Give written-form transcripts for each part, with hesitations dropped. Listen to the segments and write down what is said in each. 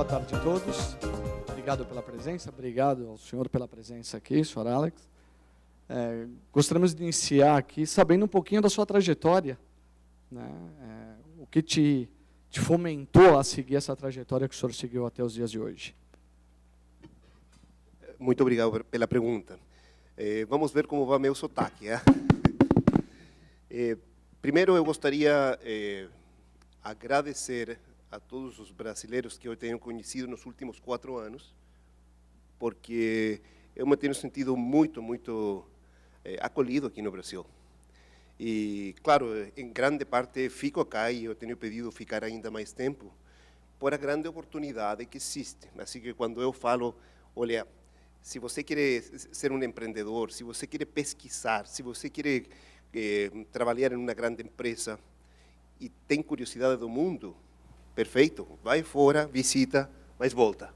tarde a todos. Obrigado pela presença, obrigado ao senhor pela presença aqui, senhor Alex. Gostaríamos de iniciar aqui sabendo um pouquinho da sua trajetória, né? O que te fomentou a seguir essa trajetória que o senhor seguiu até os dias de hoje. Muito obrigado pela pergunta. Vamos ver como vai meu sotaque. Primeiro, eu gostaria agradecer a todos os brasileiros que eu tenho conhecido nos últimos 4 anos, porque eu me tenho sentido muito acolhido aqui no Brasil. E, claro, em grande parte fico acá e eu tenho pedido ficar ainda mais tempo por a grande oportunidade que existe. Assim que quando eu falo, olha, se você quer ser um empreendedor, se você quer pesquisar, se você quer trabalhar em uma grande empresa e tem curiosidade do mundo, perfeito, vai fora, visita, mas volta.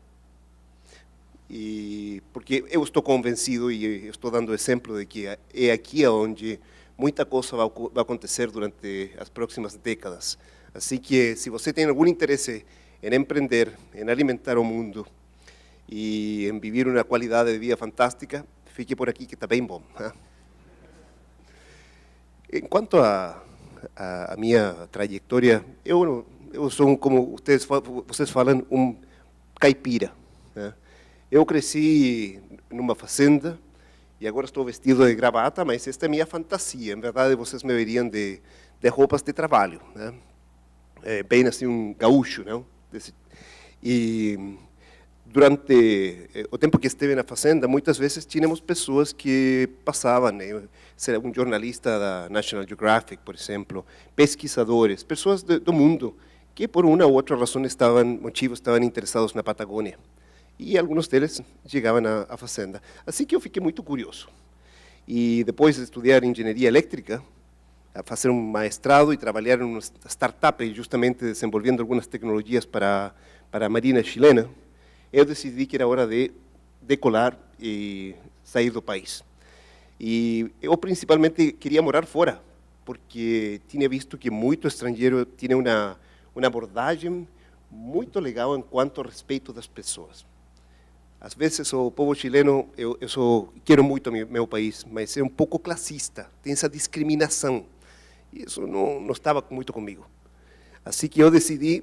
E porque eu estou convencido e estou dando exemplo de que é aqui onde muita coisa vai acontecer durante as próximas décadas. Assim que, se você tem algum interesse em empreender, em alimentar o mundo e em viver uma qualidade de vida fantástica, fique por aqui que está bem bom. Quanto à minha trajetória, eu sou, como vocês falam, um caipira. Eu cresci numa fazenda e agora estou vestido de gravata, mas esta é minha fantasia. Em verdade, vocês me veriam de roupas de trabalho, né? Bem assim, um gaúcho, não? E durante o tempo que estive na fazenda, muitas vezes tínhamos pessoas que passavam, né? Um jornalista da National Geographic, por exemplo, pesquisadores, pessoas do mundo que por uma ou outra razão estavam interessados na Patagônia. E alguns deles chegavam à fazenda. Assim que eu fiquei muito curioso. E depois de estudar engenharia elétrica, a fazer um mestrado e trabalhar em uma startup, justamente desenvolvendo algumas tecnologias para a marina chilena, eu decidi que era hora de decolar e sair do país. E eu principalmente queria morar fora, porque tinha visto que muito estrangeiro tinha uma abordagem muito legal em quanto ao respeito das pessoas. Às vezes o povo chileno, eu quero muito meu país, mas é um pouco classista, tem essa discriminação. E isso não estava muito comigo. Assim que eu decidi,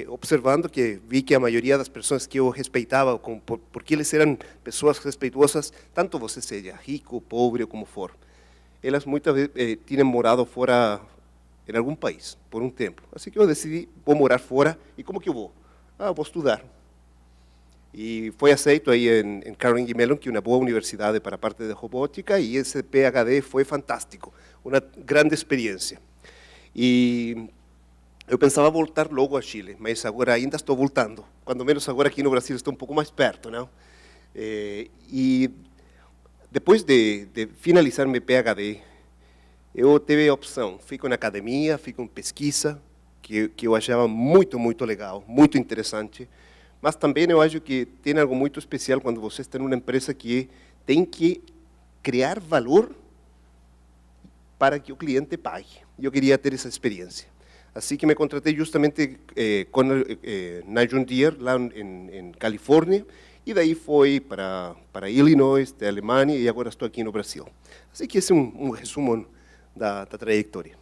observando que vi que a maioria das pessoas que eu respeitava, porque eles eram pessoas respeituosas, tanto você seja rico, pobre ou como for, elas muitas vezes tinham morado fora em algum país, por um tempo. Assim que eu decidi, vou morar fora, e como que eu vou? Vou estudar. E foi aceito aí em Carnegie Mellon, que é uma boa universidade para a parte de robótica, e esse PhD foi fantástico, uma grande experiência. E eu pensava voltar logo a Chile, mas agora ainda estou voltando, quando menos agora aqui no Brasil estou um pouco mais perto, não? E depois de finalizar meu PhD, eu tive a opção, fico na academia, fico em pesquisa, que eu achava muito legal, muito interessante, mas também eu acho que tem algo muito especial quando você está em uma empresa que tem que criar valor para que o cliente pague. Eu queria ter essa experiência. Assim que me contratei justamente na John Deere, lá em Califórnia, e daí foi para Illinois, da Alemanha, e agora estou aqui no Brasil. Assim que esse é um resumo da trajetória.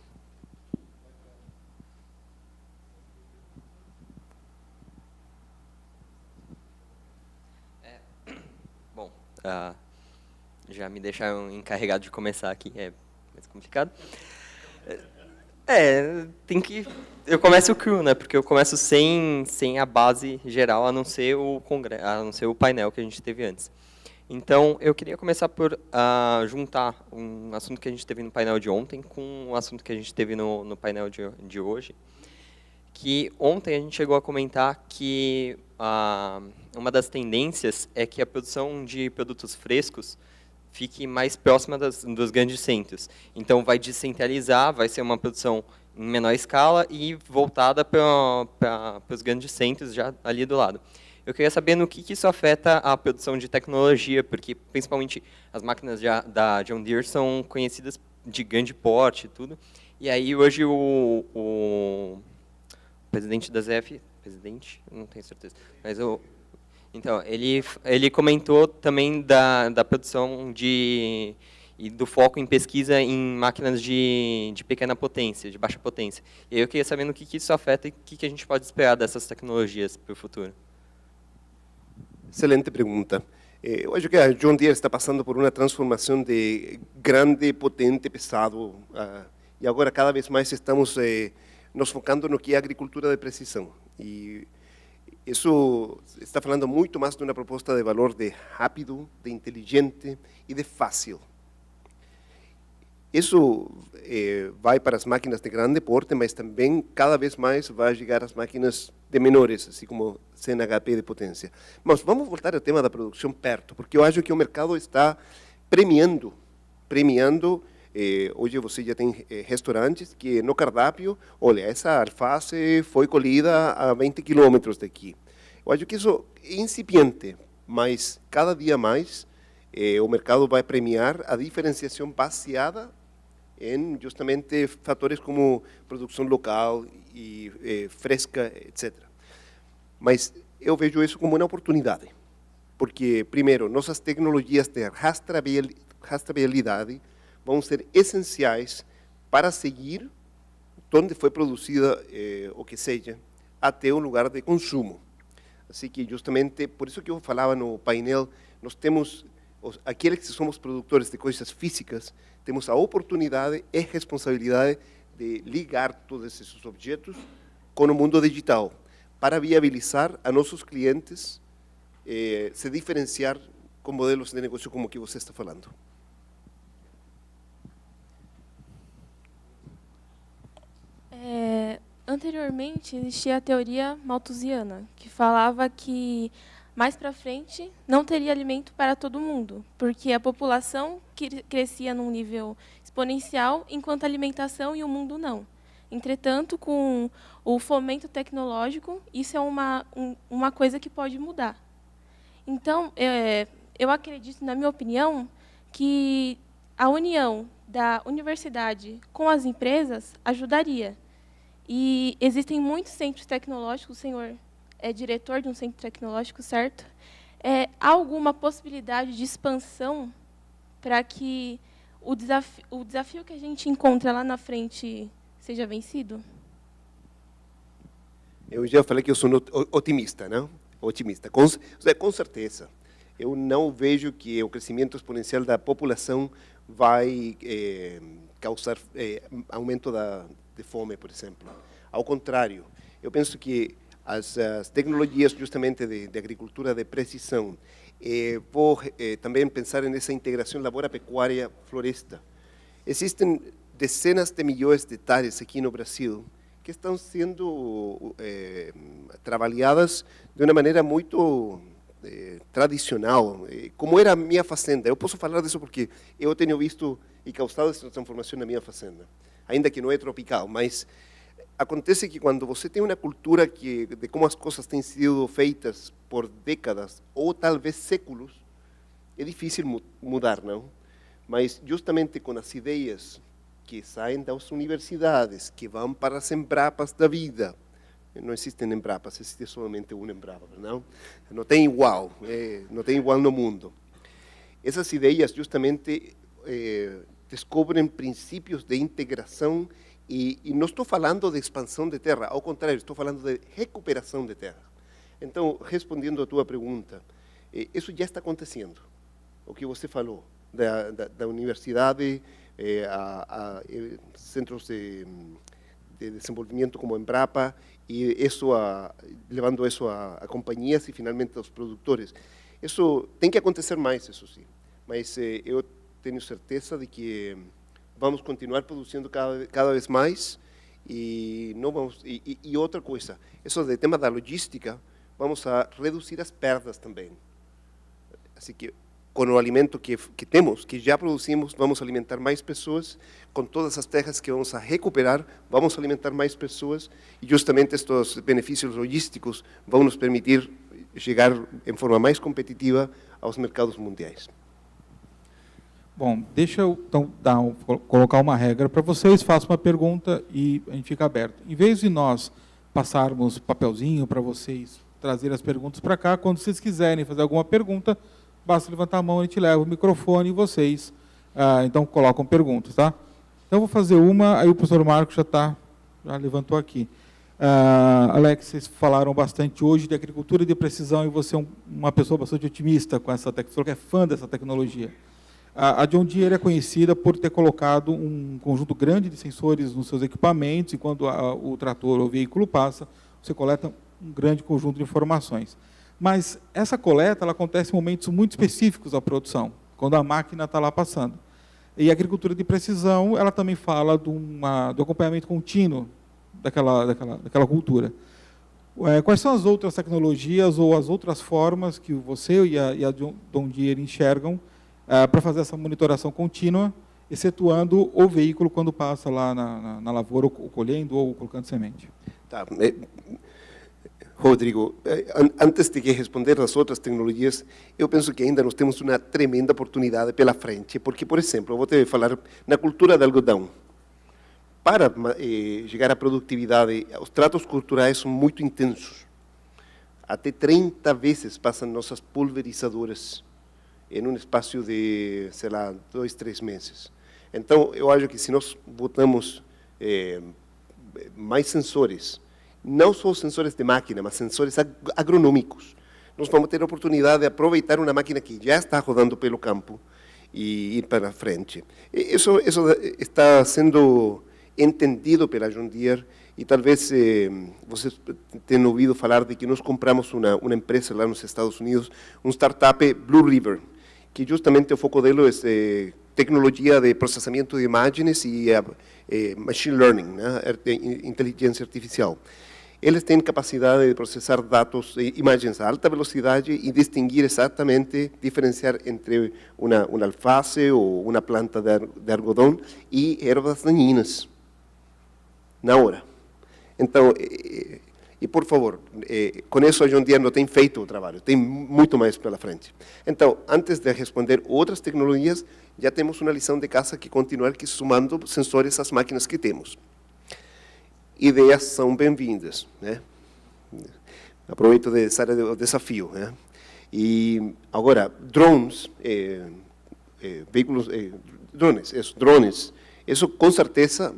Bom, já me deixaram encarregado de começar aqui, é mais complicado. Eu começo cru, né? Porque eu começo sem a base geral, a não ser o painel que a gente teve antes. Então, eu queria começar por juntar um assunto que a gente teve no painel de ontem com o assunto que a gente teve no painel de hoje. Que ontem a gente chegou a comentar que uma das tendências é que a produção de produtos frescos fique mais próxima dos grandes centros. Então, vai descentralizar, vai ser uma produção em menor escala e voltada para os grandes centros já ali do lado. Eu queria saber no que isso afeta a produção de tecnologia, porque principalmente as máquinas da John Deere são conhecidas de grande porte e tudo. E aí hoje o presidente da ZF presidente, não tenho certeza, mas então, ele comentou também da produção e do foco em pesquisa em máquinas de pequena potência, de baixa potência. E aí eu queria saber no que isso afeta e o que a gente pode esperar dessas tecnologias para o futuro. Excelente pergunta. Eu acho que a John Deere está passando por uma transformação de grande, potente, pesado, e agora cada vez mais estamos nos focando no que é agricultura de precisão. E isso está falando muito mais de uma proposta de valor de rápido, de inteligente e de fácil. Isso vai para as máquinas de grande porte, mas também cada vez mais vai chegar às máquinas de menores, assim como CNHP de potência. Mas vamos voltar ao tema da produção perto, porque eu acho que o mercado está premiando. Hoje você já tem restaurantes que no cardápio, olha, essa alface foi colhida a 20 quilômetros daqui. Eu acho que isso é incipiente, mas cada dia mais o mercado vai premiar a diferenciação baseada em justamente fatores como produção local e fresca, etc. Mas eu vejo isso como uma oportunidade, porque, primeiro, nossas tecnologias de rastreabilidade vão ser essenciais para seguir onde foi produzida o que seja, até o lugar de consumo. Assim que, justamente, por isso que eu falava no painel, nós temos, aqueles que somos produtores de coisas físicas, temos a oportunidade e responsabilidade de ligar todos esses objetos com o mundo digital, para viabilizar a nossos clientes se diferenciar com modelos de negócio como o que você está falando. Anteriormente, existia a teoria malthusiana, que falava que mais para frente não teria alimento para todo mundo, porque a população crescia num nível exponencial, enquanto a alimentação e o mundo não. Entretanto, com o fomento tecnológico, isso é uma coisa que pode mudar. Então, eu acredito, na minha opinião, que a união da universidade com as empresas ajudaria. E existem muitos centros tecnológicos, o senhor é diretor de um centro tecnológico, certo? Há alguma possibilidade de expansão para que o desafio que a gente encontra lá na frente seja vencido? Eu já falei que eu sou otimista, não? Otimista, com certeza. Eu não vejo que o crescimento exponencial da população vai causar aumento de fome, por exemplo. Ao contrário, eu penso que as tecnologias justamente de agricultura de precisão, vou também pensar nessa integração lavoura-pecuária-floresta. Existem dezenas de milhões de hectares aqui no Brasil que estão sendo trabalhadas de uma maneira muito tradicional, como era a minha fazenda. Eu posso falar disso porque eu tenho visto e causado essa transformação na minha fazenda, ainda que não é tropical, mas acontece que quando você tem uma cultura de como as coisas têm sido feitas por décadas ou talvez séculos, é difícil mudar, não? Mas justamente com as ideias que saem das universidades, que vão para as Embrapas da vida, não existem Embrapas, existe somente uma Embrapa, não? Não tem igual, não tem igual no mundo. Essas ideias justamente descobrem princípios de integração e não estou falando de expansão de terra, ao contrário, estou falando de recuperação de terra. Então, respondendo à tua pergunta, isso já está acontecendo. O que você falou, da universidade, a centros de desenvolvimento como Embrapa, e isso levando isso a companhias e finalmente aos produtores. Isso tem que acontecer mais, isso sim. Mas eu tenho certeza de que vamos continuar produzindo cada vez mais e não vamos e outra coisa, isso do tema da logística, vamos a reduzir as perdas também. Assim que com o alimento que temos, que já produzimos, vamos alimentar mais pessoas, com todas as terras que vamos a recuperar, vamos alimentar mais pessoas, e justamente estes benefícios logísticos vão nos permitir chegar em forma mais competitiva aos mercados mundiais. Bom, deixa eu então colocar uma regra para vocês, faço uma pergunta e a gente fica aberto. Em vez de nós passarmos papelzinho para vocês trazer as perguntas para cá. Quando vocês quiserem fazer alguma pergunta, basta levantar a mão, a gente leva o microfone e vocês, então, colocam perguntas, tá? Então, eu vou fazer uma, aí o professor Marco já levantou aqui. Alex, vocês falaram bastante hoje de agricultura de precisão e você é uma pessoa bastante otimista com essa tecnologia, que é fã dessa tecnologia. A John Deere é conhecida por ter colocado um conjunto grande de sensores nos seus equipamentos e quando o trator ou o veículo passa, você coleta um grande conjunto de informações. Mas essa coleta ela acontece em momentos muito específicos da produção, quando a máquina está lá passando. E a agricultura de precisão, ela também fala do acompanhamento contínuo daquela cultura. Quais são as outras tecnologias ou as outras formas que você e a John Deere enxergam para fazer essa monitoração contínua, excetuando o veículo quando passa lá na lavoura, ou colhendo ou colocando semente? Tá. Rodrigo, antes de responder as outras tecnologias, eu penso que ainda nós temos uma tremenda oportunidade pela frente, porque, por exemplo, eu vou te falar na cultura de algodão. Para chegar à produtividade, os tratos culturais são muito intensos. Até 30 vezes passam nossas pulverizadoras em um espaço de, sei lá, 2, 3 meses. Então, eu acho que se nós botamos mais sensores, não só sensores de máquina, mas sensores agronômicos, nós vamos ter a oportunidade de aproveitar uma máquina que já está rodando pelo campo e ir para frente. Isso está sendo entendido pela John Deere e talvez vocês tenham ouvido falar de que nós compramos uma empresa lá nos Estados Unidos, startup Blue River, que justamente o foco dele é tecnologia de processamento de imagens e machine learning, né, inteligência artificial. Eles têm capacidade de processar dados, imagens a alta velocidade e distinguir exatamente, diferenciar entre uma alface ou uma planta de algodão e ervas daninhas, na hora. Então, e por favor, com isso a John Deere não tem feito o trabalho, tem muito mais pela frente. Então, antes de responder outras tecnologias, já temos uma lição de casa que continuar somando sensores às máquinas que temos. Ideias são bem-vindas, né? Aproveito dessa área do desafio, né? E agora, drones, veículos, drones, isso com certeza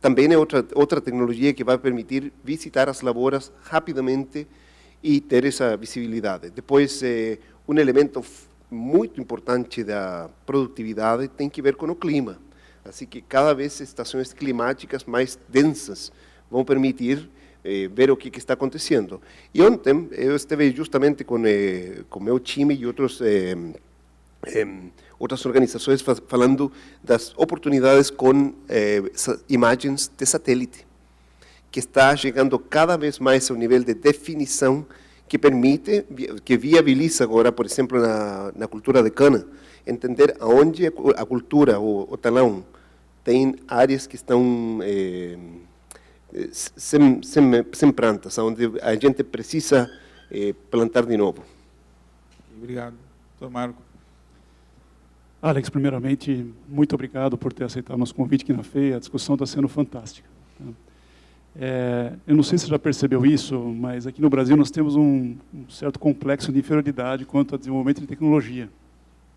também é outra tecnologia que vai permitir visitar as lavouras rapidamente e ter essa visibilidade. Depois, um elemento muito importante da produtividade tem que ver com o clima. Assim que cada vez estações climáticas mais densas vão permitir ver o que está acontecendo. E ontem eu estive justamente com meu time e outras organizações falando das oportunidades com imagens de satélite, que está chegando cada vez mais ao nível de definição que permite, que viabiliza agora, por exemplo, na cultura de cana, entender aonde a cultura, o talão, tem áreas que estão sem plantas, onde a gente precisa plantar de novo. Obrigado. Doutor Marco. Alex, primeiramente, muito obrigado por ter aceitado o nosso convite aqui na FEA. A discussão está sendo fantástica. Eu não sei se você já percebeu isso, mas aqui no Brasil nós temos um certo complexo de inferioridade quanto ao desenvolvimento de tecnologia,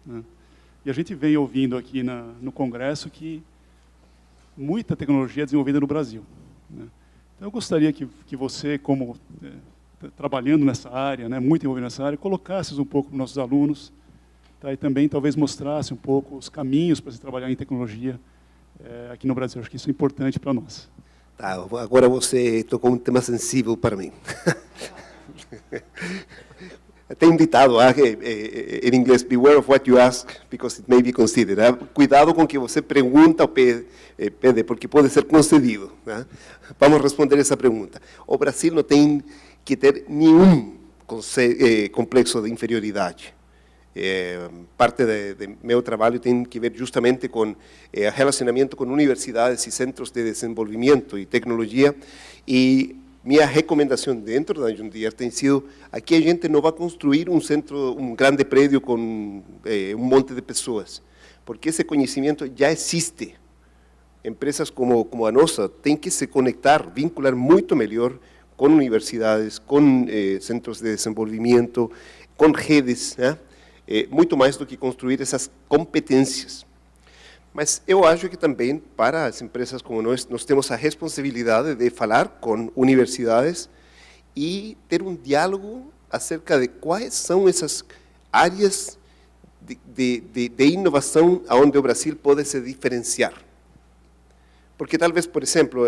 né? E a gente vem ouvindo aqui no Congresso que muita tecnologia é desenvolvida no Brasil, né? Então, eu gostaria que você, como trabalhando nessa área, né, muito envolvido nessa área, colocasse um pouco para os nossos alunos, tá, e também talvez mostrasse um pouco os caminhos para se trabalhar em tecnologia aqui no Brasil. Acho que isso é importante para nós. Tá, agora você tocou um tema sensível para mim. Tem um ditado em inglês: beware of what you ask, because it may be considered. Cuidado com o que você pergunta ou pede, porque pode ser concedido, né? Vamos responder essa pergunta. O Brasil não tem que ter nenhum complexo de inferioridade. Parte de meu trabalho tem que ver justamente com relacionamento com universidades e centros de desenvolvimento e tecnologia, e minha recomendação dentro da John Deere tem sido: aqui a gente não vai construir um centro, um grande prédio com um monte de pessoas, porque esse conhecimento já existe. Empresas como a nossa têm que se conectar, vincular muito melhor com universidades, com centros de desenvolvimento, com redes, né? Muito mais do que construir essas competências. Mas eu acho que também, para as empresas como nós temos a responsabilidade de falar com universidades e ter um diálogo acerca de quais são essas áreas de inovação onde o Brasil pode se diferenciar. Porque talvez, por exemplo,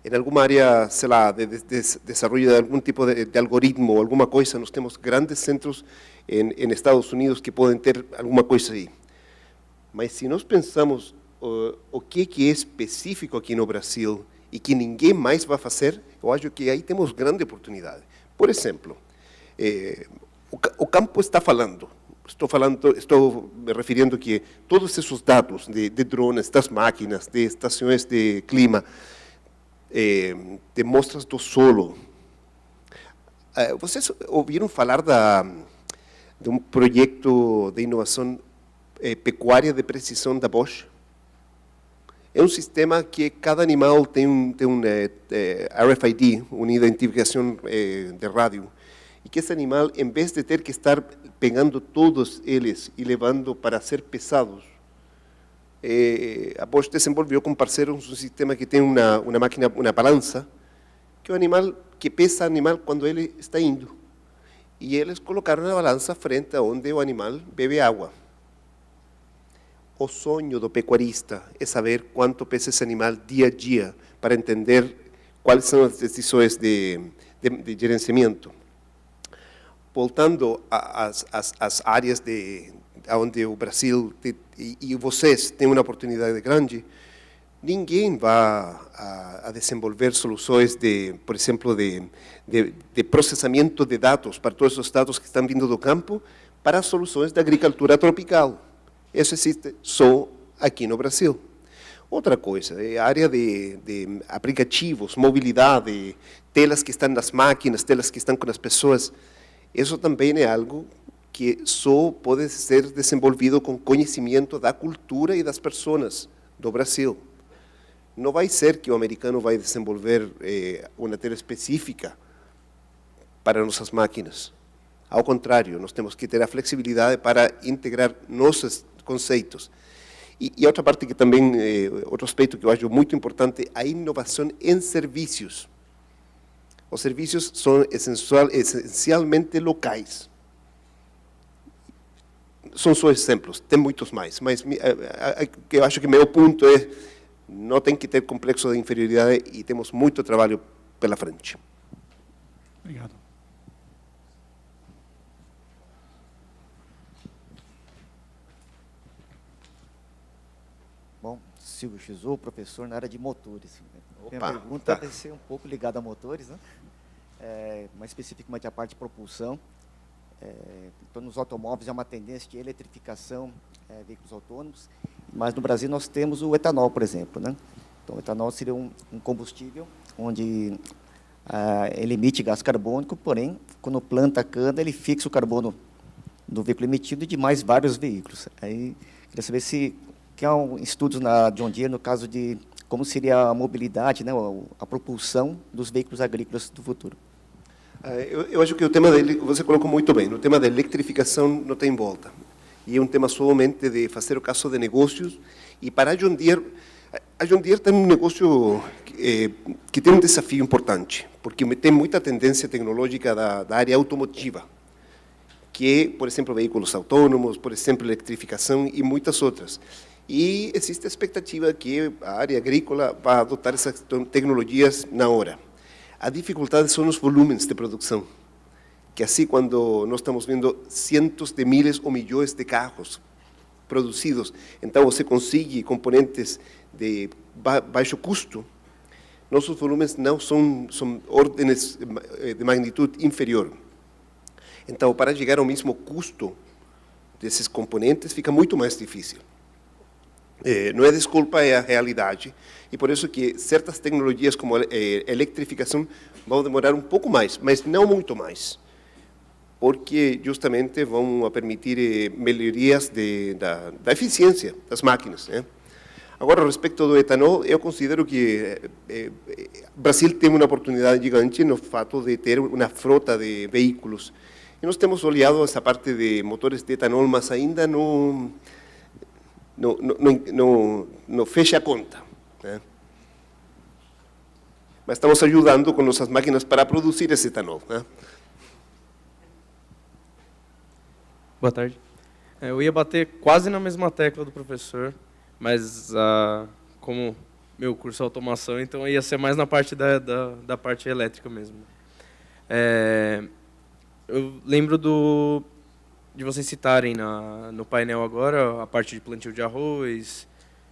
em alguma área, sei lá, de desenvolvimento de algum tipo de algoritmo ou alguma coisa, nós temos grandes centros em Estados Unidos que podem ter alguma coisa aí. Mas se nós pensamos o que é específico aqui no Brasil e que ninguém mais vai fazer, eu acho que aí temos grande oportunidade. Por exemplo, o campo está falando. Estou me referindo que todos esses dados de drones, das máquinas, de estações de clima, de mostras do solo. Vocês ouviram falar de um projeto de inovação pecuária de precisão da Bosch? É um sistema que cada animal tem um RFID, uma identificação de rádio, e que esse animal, em vez de ter que estar pegando todos eles e levando para ser pesados, a Bosch desenvolveu com parceiros um sistema que tem uma máquina, uma balança, que o animal, que pesa o animal quando ele está indo. E eles colocaram a balança frente a onde o animal bebe água. O sonho do pecuarista é saber quanto pesa esse animal dia a dia, para entender quais são as decisões de gerenciamento. Voltando às áreas onde o Brasil e vocês têm uma oportunidade grande, ninguém vai a desenvolver soluções por exemplo, de processamento de dados para todos os dados que estão vindo do campo para soluções de agricultura tropical. Isso existe só aqui no Brasil. Outra coisa, é a área de aplicativos, mobilidade, telas que estão nas máquinas, telas que estão com as pessoas. Isso também é algo que só pode ser desenvolvido com conhecimento da cultura e das pessoas do Brasil. Não vai ser que o americano vai desenvolver uma tela específica para nossas máquinas. Ao contrário, nós temos que ter a flexibilidade para integrar nossos conceitos. E outra parte que também, outro aspecto que eu acho muito importante, a inovação em serviços. Os serviços são essencialmente locais. São só exemplos, tem muitos mais, mas eu acho que meu ponto é não tem que ter complexo de inferioridade e temos muito trabalho pela frente. Obrigado. Bom, Silvio Chizu, professor na área de motores. Opa, Minha pergunta vai ser um pouco ligada a motores, né? Mais especificamente a parte de propulsão. Então, nos automóveis é uma tendência de eletrificação, veículos autônomos, mas no Brasil nós temos o etanol, por exemplo, né? Então, o etanol seria um combustível onde ele emite gás carbônico, porém, quando planta a cana, ele fixa o carbono do veículo emitido e de mais vários veículos. Aí, queria saber se há estudos na John Deere, no caso de como seria a mobilidade, né, a propulsão dos veículos agrícolas do futuro. Eu acho que o tema dele, você colocou muito bem, no tema da eletrificação não tem volta. E é um tema somente de fazer o caso de negócios. E para a John Deere tem um negócio que tem um desafio importante, porque tem muita tendência tecnológica da área automotiva, que é, por exemplo, veículos autônomos, por exemplo, eletrificação e muitas outras. E existe a expectativa que a área agrícola vai adotar essas tecnologias na hora. A dificuldade são os volumes de produção, que assim, quando nós estamos vendo cientos de miles ou milhões de carros produzidos, então você consegue componentes de baixo custo, nossos volumes não são ordens de magnitude inferior. Então, para chegar ao mesmo custo desses componentes, fica muito mais difícil. Não é desculpa, é a realidade. E por isso que certas tecnologias como a eletrificação vão demorar um pouco mais, mas não muito mais, porque justamente vão permitir melhorias da eficiência das máquinas, né? Agora, respecto do etanol, eu considero que Brasil tem uma oportunidade gigante no fato de ter uma frota de veículos. E nós temos olhado essa parte de motores de etanol, mas ainda não fecha a conta, né? Mas estamos ajudando com nossas máquinas para produzir esse etanol, né? Boa tarde. Eu ia bater quase na mesma tecla do professor, mas como meu curso é automação, então ia ser mais na parte da parte elétrica mesmo. Eu lembro de vocês citarem no painel agora a parte de plantio de arroz,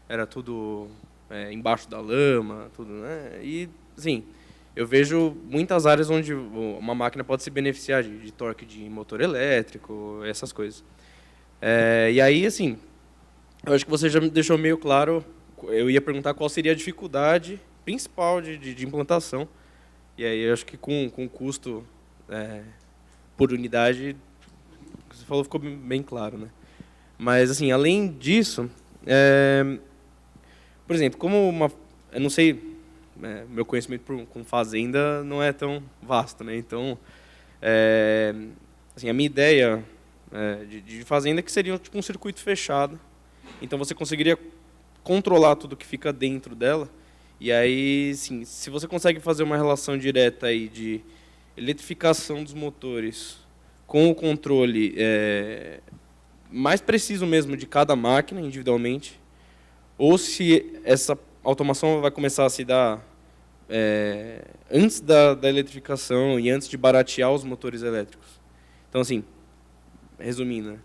era tudo embaixo da lama, tudo, né? E, assim, eu vejo muitas áreas onde uma máquina pode se beneficiar de torque de motor elétrico, essas coisas. E aí, assim, eu acho que você já me deixou meio claro, eu ia perguntar qual seria a dificuldade principal de implantação, e aí eu acho que com o custo por unidade, o que você falou ficou bem claro, né? Mas, assim, além disso, por exemplo, eu não sei, meu conhecimento com fazenda não é tão vasto, né? Então, assim, a minha ideia de fazenda é que seria tipo um circuito fechado. Então você conseguiria controlar tudo que fica dentro dela. E aí, sim, se você consegue fazer uma relação direta aí de eletrificação dos motores com o controle mais preciso mesmo de cada máquina individualmente, ou se essa automação vai começar a se dar antes da eletrificação e antes de baratear os motores elétricos. Então, assim, resumindo, né?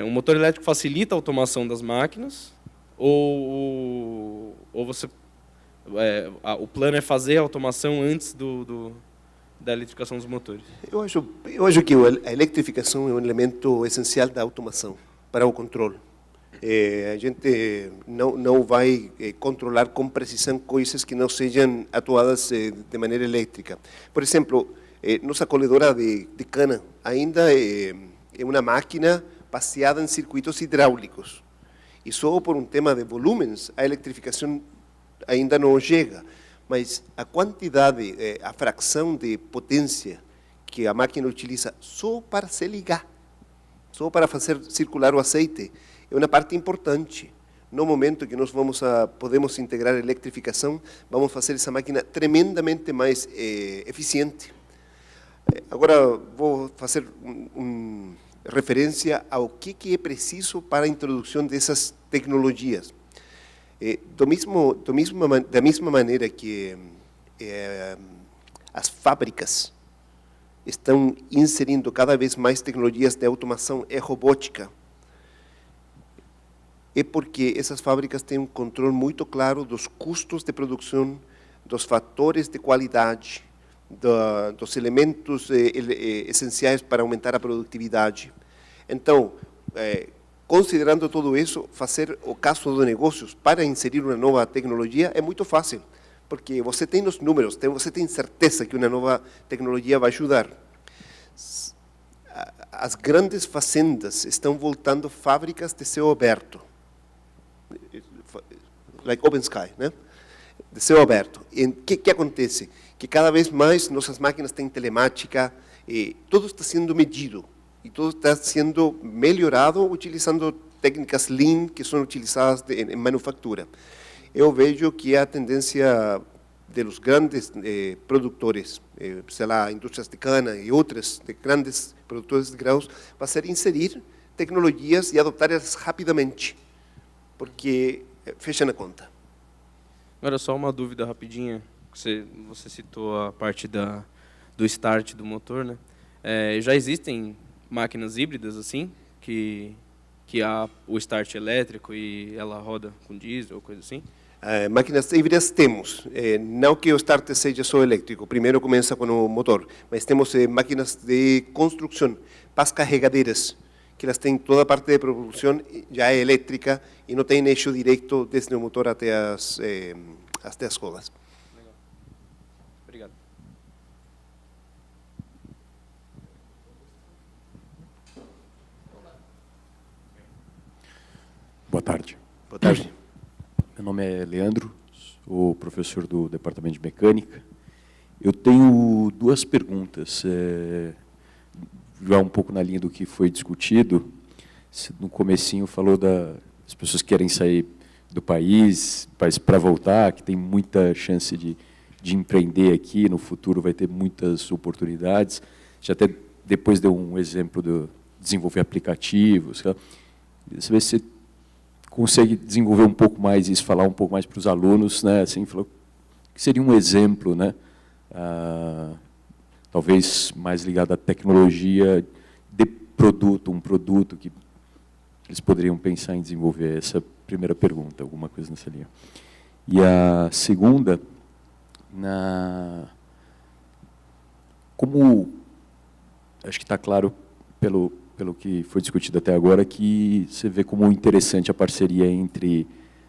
Um motor elétrico facilita a automação das máquinas, ou você, o plano é fazer a automação antes da eletrificação dos motores? Eu acho que a eletrificação é um elemento essencial da automação para o controle. A gente não vai controlar com precisão coisas que não sejam atuadas de maneira elétrica. Por exemplo, nossa colhedora de cana ainda é uma máquina baseada em circuitos hidráulicos. E só por um tema de volumes, a eletrificação ainda não chega. Mas a quantidade, a fração de potência que a máquina utiliza só para se ligar, só para fazer circular o azeite, é uma parte importante. No momento que nós podemos integrar a eletrificação, vamos fazer essa máquina tremendamente mais eficiente. Agora vou fazer referência ao que é preciso para a introdução dessas tecnologias. Da mesma maneira que as fábricas estão inserindo cada vez mais tecnologias de automação e robótica, é porque essas fábricas têm um controle muito claro dos custos de produção, dos fatores de qualidade, dos elementos essenciais para aumentar a produtividade. Então, considerando tudo isso, fazer o caso dos negócios para inserir uma nova tecnologia é muito fácil, porque você tem os números, você tem certeza que uma nova tecnologia vai ajudar. As grandes fazendas estão voltando fábricas de céu aberto, like open sky, né? De céu aberto. E o que acontece? Que cada vez mais nossas máquinas têm telemática, e tudo está sendo medido. E tudo está sendo melhorado utilizando técnicas Lean que são utilizadas em manufatura. Eu vejo que a tendência dos grandes produtores, sei lá, indústrias de cana e outras de grandes produtores de grãos, vai ser inserir tecnologias e adotá-las rapidamente, porque fecha na conta. Agora, só uma dúvida rapidinha. Você citou a parte do start do motor, né? Já existem máquinas híbridas assim, que há o start elétrico e ela roda com diesel ou coisa assim? Máquinas híbridas temos, não que o start seja só elétrico, primeiro começa com o motor, mas temos máquinas de construção, pás carregadeiras, que elas têm toda a parte de propulsão já é elétrica e não tem eixo direto desde o motor até as rodas. Legal. Obrigado. Boa tarde. Boa tarde. Meu nome é Leandro, sou professor do Departamento de Mecânica. Eu tenho duas perguntas, já um pouco na linha do que foi discutido. No comecinho falou das pessoas que querem sair do país para voltar, que tem muita chance de empreender aqui, no futuro vai ter muitas oportunidades. Já até depois deu um exemplo de desenvolver aplicativos. Queria saber se você consegue desenvolver um pouco mais isso, falar um pouco mais para os alunos, né? Assim, falou que seria um exemplo, né? Talvez mais ligado à tecnologia de produto, um produto que eles poderiam pensar em desenvolver. Essa é a primeira pergunta, alguma coisa nessa linha. E a segunda, como acho que está claro pelo que foi discutido até agora, que você vê como interessante a parceria entre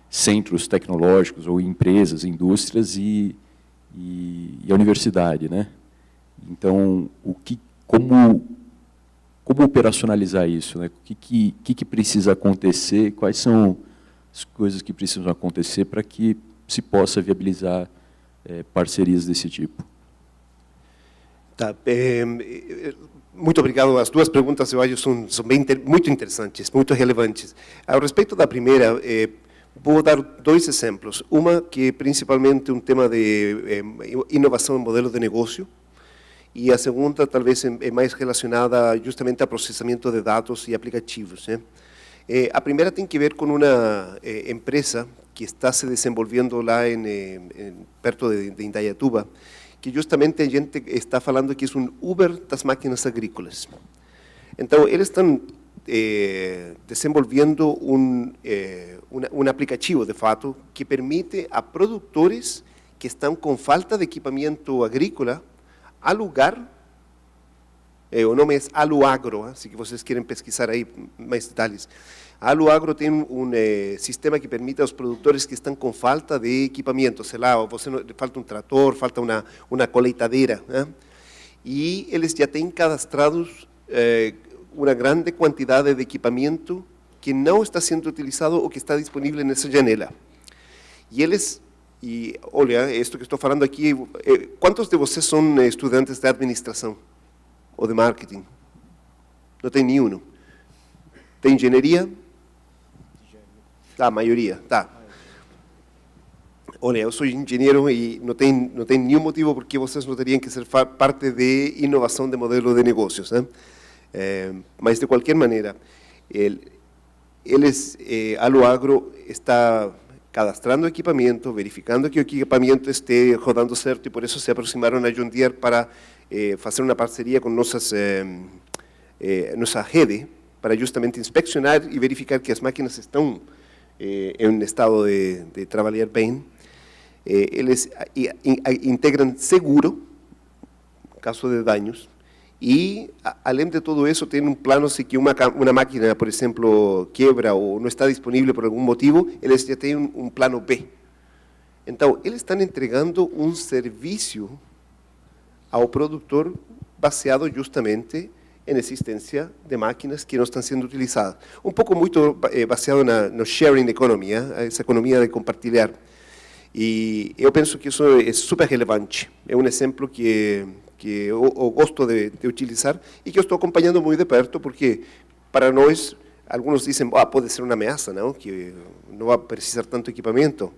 centros tecnológicos ou empresas, indústrias e a universidade, né? Então, como operacionalizar isso, né? O que precisa acontecer? Quais são as coisas que precisam acontecer para que se possa viabilizar parcerias desse tipo? Tá. Muito obrigado. As duas perguntas, eu acho, são muito interessantes, muito relevantes. A respeito da primeira, vou dar dois exemplos. Uma que é principalmente um tema de inovação em modelo de negócio, e a segunda talvez é mais relacionada justamente a processamento de dados e aplicativos. A primeira tem que ver com uma empresa que está se desenvolvendo lá perto de Indaiatuba, que justamente a gente está falando que é um Uber das máquinas agrícolas. Então, eles estão desenvolvendo um aplicativo, de fato, que permite a produtores que estão com falta de equipamento agrícola alugar, o nome é Aluagro, se vocês querem pesquisar aí mais detalhes. A Aluagro tem um sistema que permite aos produtores que estão com falta de equipamento, sei lá, falta um trator, falta uma colheitadeira, né? E eles já têm cadastrados uma grande quantidade de equipamento que não está sendo utilizado ou que está disponível nessa janela. E olha, isto que estou falando aqui, quantos de vocês são estudantes de administração ou de marketing? Não tem nenhum. Tem engenharia? Tá, a maioria, tá. Olha, eu sou engenheiro e não tem nenhum motivo porque vocês não teriam que ser parte de inovação de modelo de negócios, né? Mas, de qualquer maneira, a Aluagro está cadastrando equipamento, verificando que o equipamento esteja rodando certo, e por isso se aproximaram a John Deere para fazer uma parceria com nossa rede, para justamente inspecionar e verificar que as máquinas estão em um estado de trabalhar bem. Eles integram seguro, caso de danos, e, além de tudo isso, tem um plano, se que uma máquina, por exemplo, quebra ou não está disponível por algum motivo, eles já têm um plano B. Então, eles estão entregando um serviço ao produtor baseado justamente em existência de máquinas que não estão sendo utilizadas. Um pouco muito baseado no sharing economy, essa economia de compartilhar. E eu penso que isso é super relevante. É um exemplo que eu gosto de utilizar e que eu estou acompanhando muito de perto, porque para nós, alguns dizem, pode ser uma ameaça, não? Que não vai precisar tanto equipamento.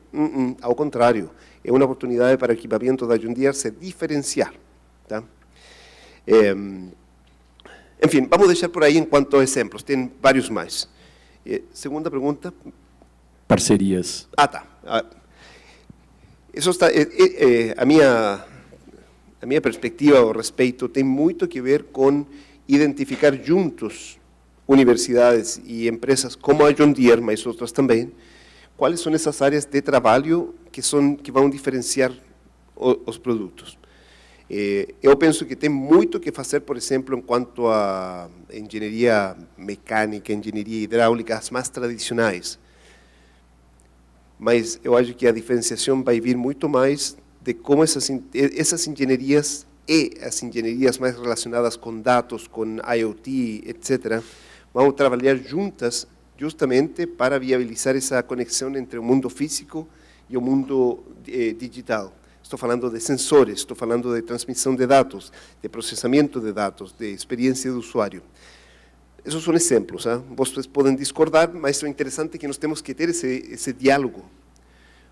Ao contrário, é uma oportunidade para o equipamento da John Deere se diferenciar. Tá? Enfim, vamos deixar por aí enquanto exemplos, tem vários mais. Segunda pergunta. Parcerias. Tá. Isso está, a minha perspectiva ao respeito tem muito que ver com identificar juntos universidades e empresas como a John Deere, mas outras também, quais são essas áreas de trabalho que vão diferenciar os produtos. Eu penso que tem muito que fazer, por exemplo, enquanto a engenharia mecânica, engenharia hidráulica, as mais tradicionais. Mas eu acho que a diferenciação vai vir muito mais de como essas engenharias e as engenharias mais relacionadas com dados, com IoT, etc., vão trabalhar juntas justamente para viabilizar essa conexão entre o mundo físico e o mundo digital. Estou falando de sensores, estou falando de transmissão de dados, de processamento de dados, de experiência do usuário. Esses são exemplos. Vocês podem discordar, mas o interessante é que nós temos que ter esse diálogo,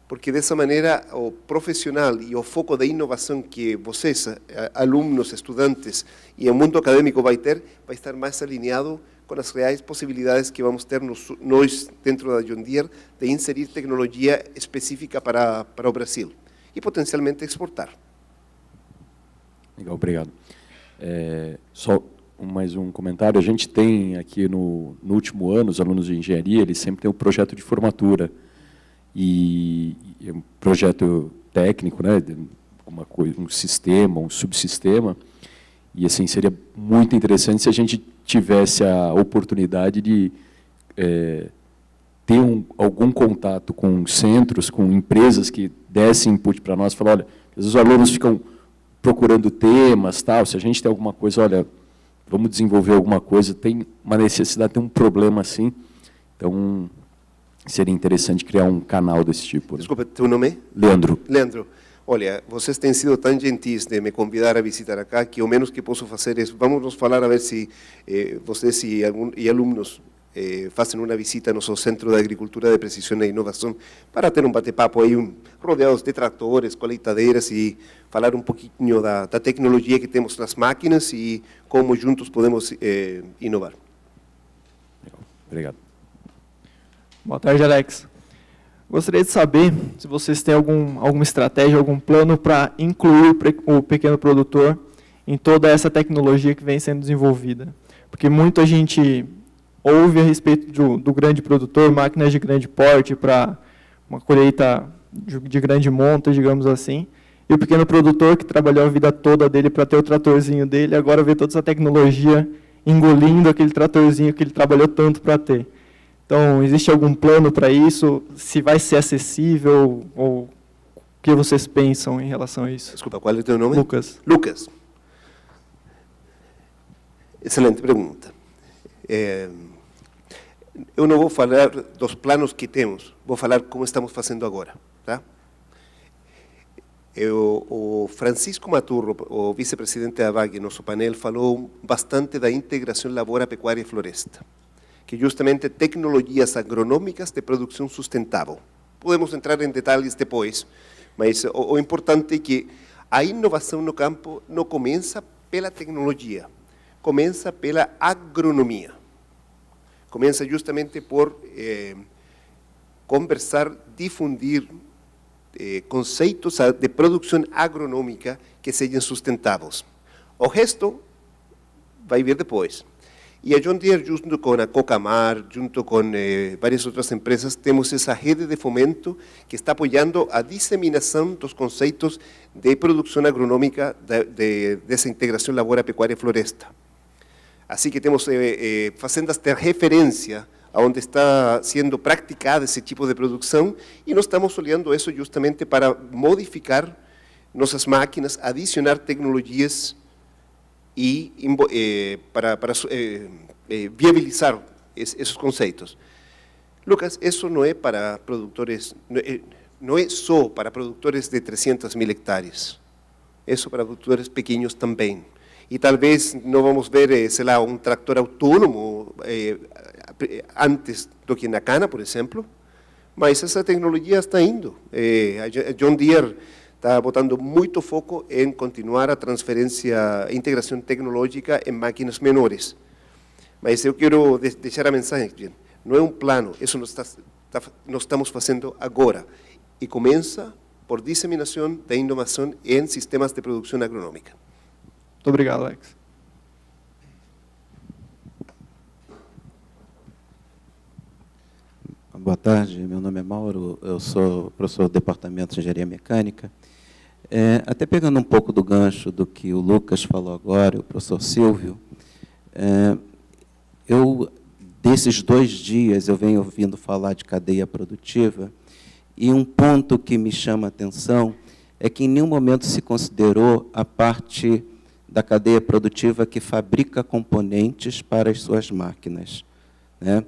porque dessa maneira o profissional e o foco da inovação que vocês, alunos, estudantes e o mundo acadêmico vai estar mais alinhado com as reais possibilidades que vamos ter nós dentro da John Deere de inserir tecnologia específica para o Brasil e potencialmente exportar. Legal, obrigado. Só mais um comentário. A gente tem aqui no último ano, os alunos de engenharia, eles sempre têm um projeto de formatura. E é um projeto técnico, né, uma coisa, um sistema, um subsistema, e assim seria muito interessante se a gente tivesse a oportunidade de ter algum contato com centros, com empresas que dessem input para nós, falar, olha, às vezes os alunos ficam procurando temas, tal, se a gente tem alguma coisa, olha, vamos desenvolver alguma coisa, tem uma necessidade, tem um problema assim, então seria interessante criar um canal desse tipo. Né? Desculpa, teu nome? Leandro. Leandro, olha, vocês têm sido tão gentis de me convidar a visitar acá, que o menos que posso fazer é, vamos nos falar a ver se vocês e alunos fazem uma visita ao nosso Centro de Agricultura de Precisão e Inovação, para ter um bate-papo aí, rodeados de tratores, colheitadeiras, e falar um pouquinho da tecnologia que temos nas máquinas e como juntos podemos inovar. Legal. Obrigado. Boa tarde, Alex. Gostaria de saber se vocês têm alguma estratégia, algum plano para incluir o pequeno produtor em toda essa tecnologia que vem sendo desenvolvida. Porque muita gente ouve a respeito do grande produtor, máquinas de grande porte para uma colheita de grande monta, digamos assim, e o pequeno produtor que trabalhou a vida toda dele para ter o tratorzinho dele, agora vê toda essa tecnologia engolindo aquele tratorzinho que ele trabalhou tanto para ter. Então, existe algum plano para isso? Se vai ser acessível? Ou o que vocês pensam em relação a isso? Desculpa, qual é o teu nome? Lucas. Lucas. Excelente pergunta. Eu não vou falar dos planos que temos, vou falar como estamos fazendo agora. Tá? O Francisco Maturro, o vice-presidente da VAG, nosso painel, falou bastante da integração lavoura, pecuária e floresta, que justamente tecnologias agronômicas de produção sustentável. Podemos entrar em detalhes depois, mas o importante é que a inovação no campo não começa pela tecnologia, começa pela agronomia. Começa justamente por conversar, difundir conceitos de produção agronômica que sejam sustentáveis. O resto vai vir depois. E a John Deere, junto com a Cocamar, junto com várias outras empresas, temos essa rede de fomento que está apoiando a disseminação dos conceitos de produção agronômica dessa integração lavoura, pecuária e floresta. Assim que temos fazendas de referência onde está sendo praticada esse tipo de produção e nós estamos olhando isso justamente para modificar nossas máquinas, adicionar tecnologias e para viabilizar esses conceitos. Lucas, isso não é para produtores, não é só para produtores de 300.000 hectares, isso para produtores pequenos também. E talvez não vamos ver, sei lá, um trator autônomo antes do que na cana, por exemplo, mas essa tecnologia está indo. A John Deere está botando muito foco em continuar a transferência, a integração tecnológica em máquinas menores. Mas eu quero deixar a mensagem, não é um plano, isso nós estamos fazendo agora. E começa por disseminação da inovação em sistemas de produção agronômica. Muito obrigado, Alex. Boa tarde, meu nome é Mauro, eu sou professor do Departamento de Engenharia Mecânica. Até pegando um pouco do gancho do que o Lucas falou agora, o professor Silvio, desses 2 dias, eu venho ouvindo falar de cadeia produtiva, e um ponto que me chama a atenção é que em nenhum momento se considerou a parte da cadeia produtiva que fabrica componentes para as suas máquinas, né?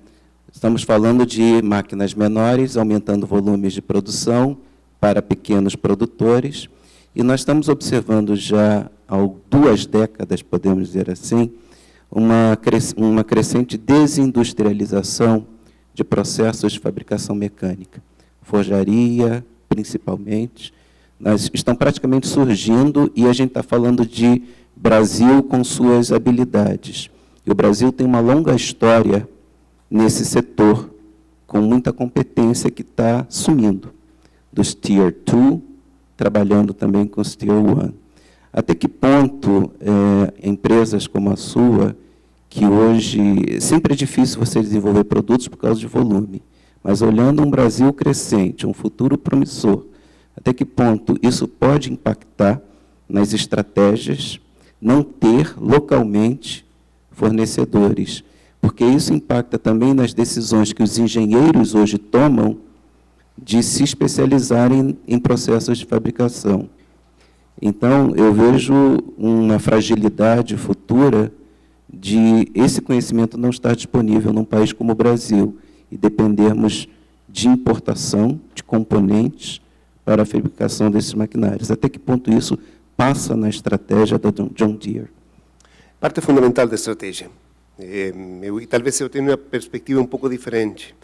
Estamos falando de máquinas menores, aumentando volumes de produção para pequenos produtores, e nós estamos observando já há 2 décadas, podemos dizer assim, uma crescente desindustrialização de processos de fabricação mecânica. Forjaria, principalmente, estão praticamente surgindo, e a gente está falando de Brasil com suas habilidades. E o Brasil tem uma longa história nesse setor, com muita competência que está sumindo, dos Tier 2, trabalhando também com os Tier 1. Até que ponto empresas como a sua, que hoje sempre é difícil você desenvolver produtos por causa de volume, mas olhando um Brasil crescente, um futuro promissor, até que ponto isso pode impactar nas estratégias, não ter localmente fornecedores, porque isso impacta também nas decisões que os engenheiros hoje tomam de se especializarem em processos de fabricação. Então, eu vejo uma fragilidade futura de esse conhecimento não estar disponível num país como o Brasil e dependermos de importação de componentes para a fabricação desses maquinários. Até que ponto isso passa na estratégia da John Deere? Parte fundamental da estratégia. E talvez eu tenha uma perspectiva um pouco diferente.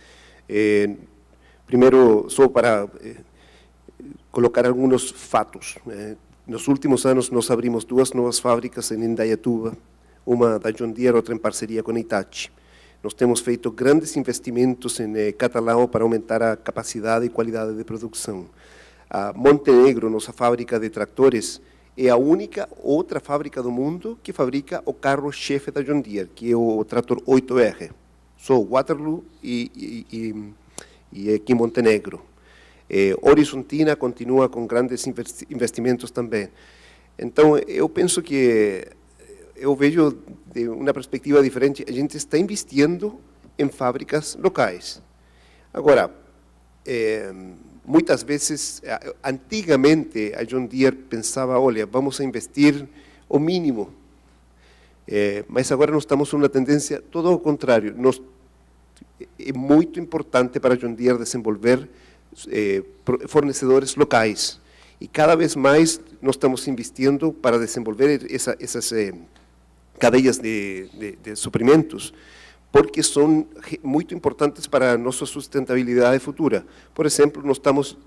Primeiro, só para colocar alguns fatos. Nos últimos anos, nós abrimos 2 novas fábricas em Indaiatuba, uma da John Deere, outra em parceria com a Hitachi. Nós temos feito grandes investimentos em Catalão para aumentar a capacidade e qualidade de produção. A Montenegro, nossa fábrica de tratores, é a única outra fábrica do mundo que fabrica o carro-chefe da John Deere, que é o trator 8R. Só Waterloo e aqui em Montenegro. Horizontina continua com grandes investimentos também. Então, eu penso que eu vejo de uma perspectiva diferente. A gente está investindo em fábricas locais. Agora, muitas vezes, antigamente, a John Deere pensava, olha, vamos a investir o mínimo. Mas agora nós estamos numa tendência todo ao contrário. É muito importante para a John Deere desenvolver fornecedores locais. E cada vez mais nós estamos investindo para desenvolver essas cadeias de suprimentos, porque são muito importantes para a nossa sustentabilidade futura. Por exemplo, nós estamos,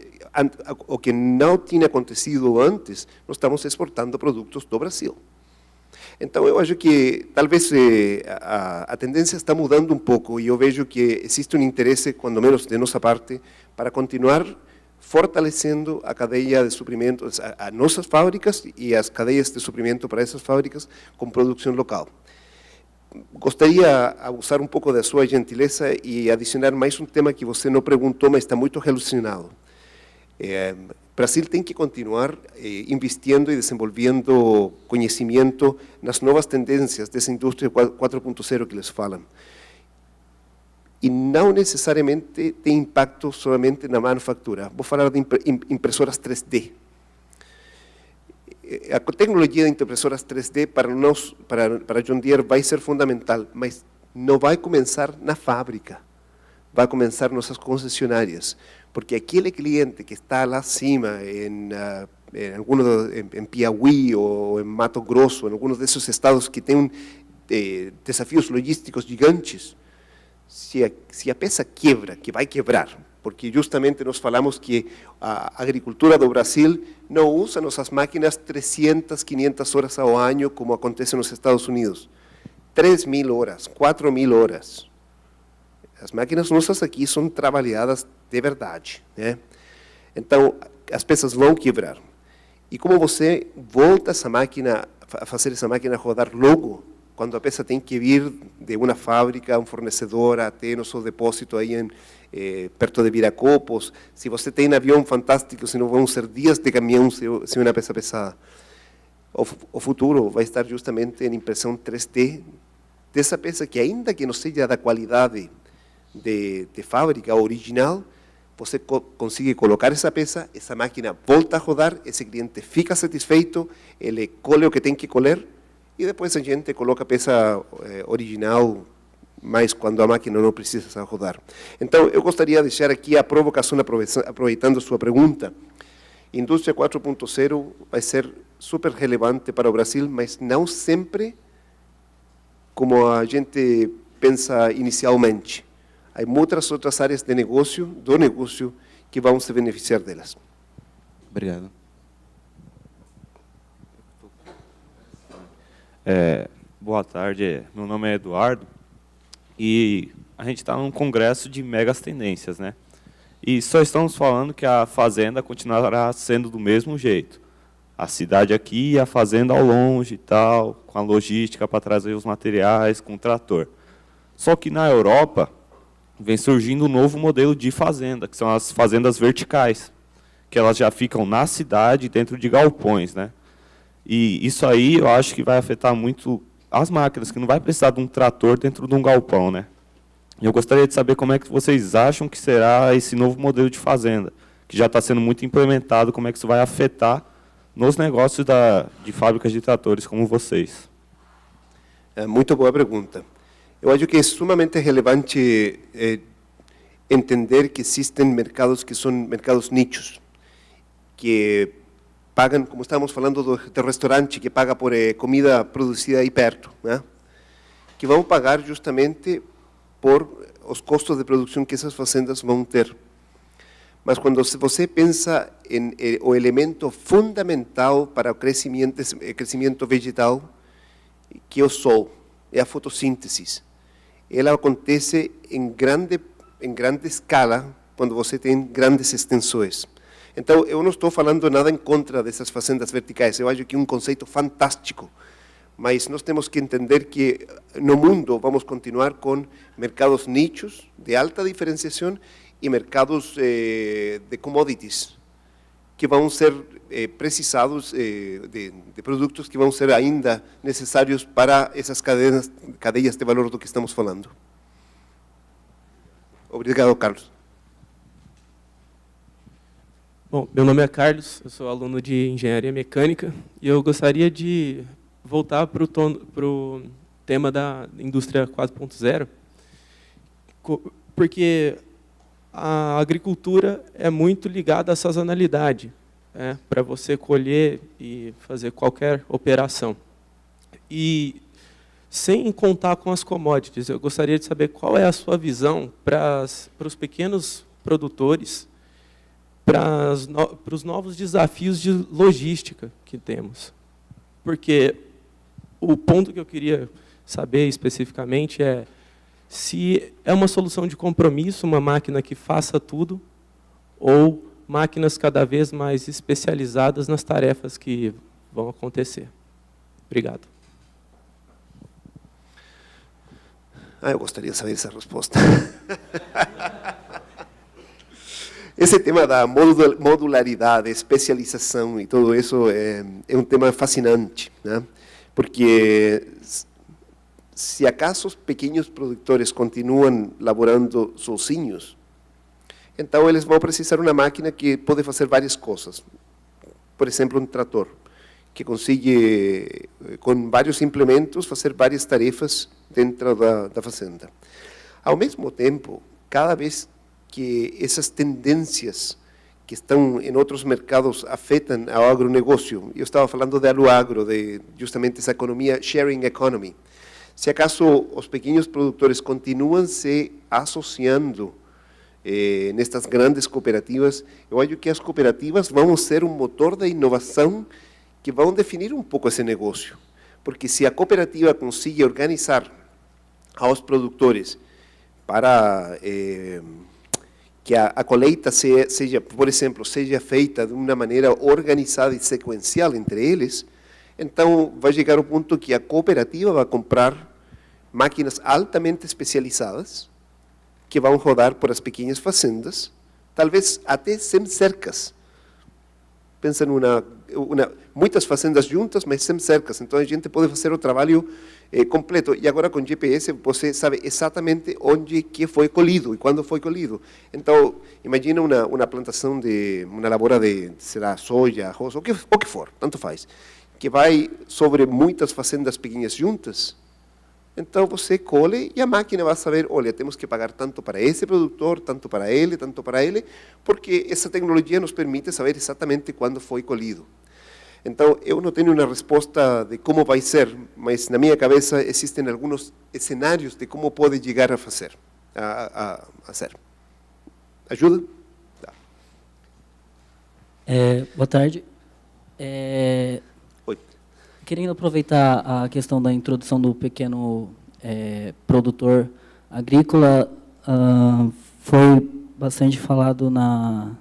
o que não tinha acontecido antes, nós estamos exportando produtos do Brasil. Então, eu acho que talvez a tendência está mudando um pouco, e eu vejo que existe um interesse, quando menos de nossa parte, para continuar fortalecendo a cadeia de suprimentos, as nossas fábricas e as cadeias de suprimento para essas fábricas com produção local. Gostaria de usar um pouco da sua gentileza e adicionar mais um tema que você não perguntou, mas está muito relacionado. O Brasil tem que continuar investindo e desenvolvendo conhecimento nas novas tendências dessa indústria 4.0 que eles falam. E não necessariamente tem impacto somente na manufatura. Vou falar de impressoras 3D. A tecnologia de impressoras 3D para John Deere vai ser fundamental, mas não vai começar na fábrica, vai começar nas nossas concessionárias, porque aquele cliente que está lá acima, em Piauí ou em Mato Grosso, em alguns desses estados que têm desafios logísticos gigantes, se a peça quebra, que vai quebrar, porque justamente nós falamos que a agricultura do Brasil não usa nossas máquinas 300, 500 horas ao ano, como acontece nos Estados Unidos. 3.000 horas, 4.000 horas. As máquinas nossas aqui são trabalhadas de verdade, né? Então, as peças vão quebrar. E como você volta essa máquina, a fazer essa máquina rodar logo, quando a peça tem que vir de uma fábrica, um fornecedor, até nosso depósito aí perto de Viracopos, se você tem um avião fantástico, senão vão ser dias de caminhão se uma peça pesada. O futuro vai estar justamente em impressão 3D dessa peça que, ainda que não seja da qualidade de fábrica original, você consegue colocar essa peça, essa máquina volta a rodar, esse cliente fica satisfeito, ele colhe o que tem que colher, e depois a gente coloca a peça original mas quando a máquina não precisa rodar. Então, eu gostaria de deixar aqui a provocação, aproveitando sua pergunta. Indústria 4.0 vai ser super relevante para o Brasil, mas não sempre como a gente pensa inicialmente. Há muitas outras áreas de negócio, que vão se beneficiar delas. Obrigado. Boa tarde, meu nome é Eduardo e a gente está num congresso de megas tendências, né? E só estamos falando que a fazenda continuará sendo do mesmo jeito. A cidade aqui e a fazenda ao longe e tal, com a logística para trazer os materiais, com o trator. Só que na Europa vem surgindo um novo modelo de fazenda, que são as fazendas verticais, que elas já ficam na cidade, dentro de galpões, né? E isso aí eu acho que vai afetar muito as máquinas, que não vai precisar de um trator dentro de um galpão, né? Eu gostaria de saber como é que vocês acham que será esse novo modelo de fazenda, que já está sendo muito implementado, como é que isso vai afetar nos negócios de fábricas de tratores como vocês. Muito boa pergunta. Eu acho que é sumamente relevante entender que existem mercados que são mercados nichos, que pagam, como estávamos falando do restaurante, que paga por comida produzida aí perto, né? Que vão pagar justamente por os custos de produção que essas fazendas vão ter. Mas quando você pensa em o elemento fundamental para o crescimento vegetal, que é o sol, é a fotossíntese. Ela acontece em grande escala quando você tem grandes extensões. Então, eu não estou falando nada em contra dessas fazendas verticais, eu acho que é um conceito fantástico, mas nós temos que entender que no mundo vamos continuar com mercados nichos de alta diferenciação e mercados de commodities, que vão ser precisados de produtos que vão ser ainda necessários para essas cadeias de valor do que estamos falando. Obrigado, Carlos. Bom, meu nome é Carlos, eu sou aluno de Engenharia Mecânica e eu gostaria de voltar para o tema da Indústria 4.0, porque a agricultura é muito ligada à sazonalidade, para você colher e fazer qualquer operação. E, sem contar com as commodities, eu gostaria de saber qual é a sua visão para os pequenos produtores, para os novos desafios de logística que temos. Porque o ponto que eu queria saber especificamente é se é uma solução de compromisso, uma máquina que faça tudo, ou máquinas cada vez mais especializadas nas tarefas que vão acontecer. Obrigado. Eu gostaria de saber essa resposta. Esse tema da modularidade, especialização e tudo isso é um tema fascinante, né? Porque se acaso os pequenos produtores continuam laborando sozinhos, então eles vão precisar de uma máquina que pode fazer várias coisas. Por exemplo, um trator, que consiga, com vários implementos, fazer várias tarefas dentro da fazenda. Ao mesmo tempo, cada vez que essas tendências que estão em outros mercados afetam ao agronegócio, eu estava falando de aluagro, de justamente essa economia, sharing economy. Se acaso os pequenos produtores continuam se associando nestas grandes cooperativas, eu acho que as cooperativas vão ser um motor de inovação que vão definir um pouco esse negócio. Porque se a cooperativa consegue organizar aos produtores para que a colheita seja, por exemplo, seja feita de uma maneira organizada e sequencial entre eles, então vai chegar o ponto que a cooperativa vai comprar máquinas altamente especializadas que vão rodar por as pequenas fazendas, talvez até sem cercas. Pensa muitas fazendas juntas, mas sem cercas. Então a gente pode fazer o trabalho completo. E agora com GPS você sabe exatamente onde que foi colhido e quando foi colhido. Então imagina uma plantação de uma lavoura de será soja, arroz, o que for, tanto faz, que vai sobre muitas fazendas pequenas juntas. Então você colhe e a máquina vai saber, olha, temos que pagar tanto para esse produtor, tanto para ele, porque essa tecnologia nos permite saber exatamente quando foi colhido. Então, eu não tenho uma resposta de como vai ser, mas na minha cabeça existem alguns cenários de como pode chegar a fazer, a ser. Ajuda? Tá. Boa tarde. Oi. Querendo aproveitar a questão da introdução do pequeno produtor agrícola, foi bastante falado na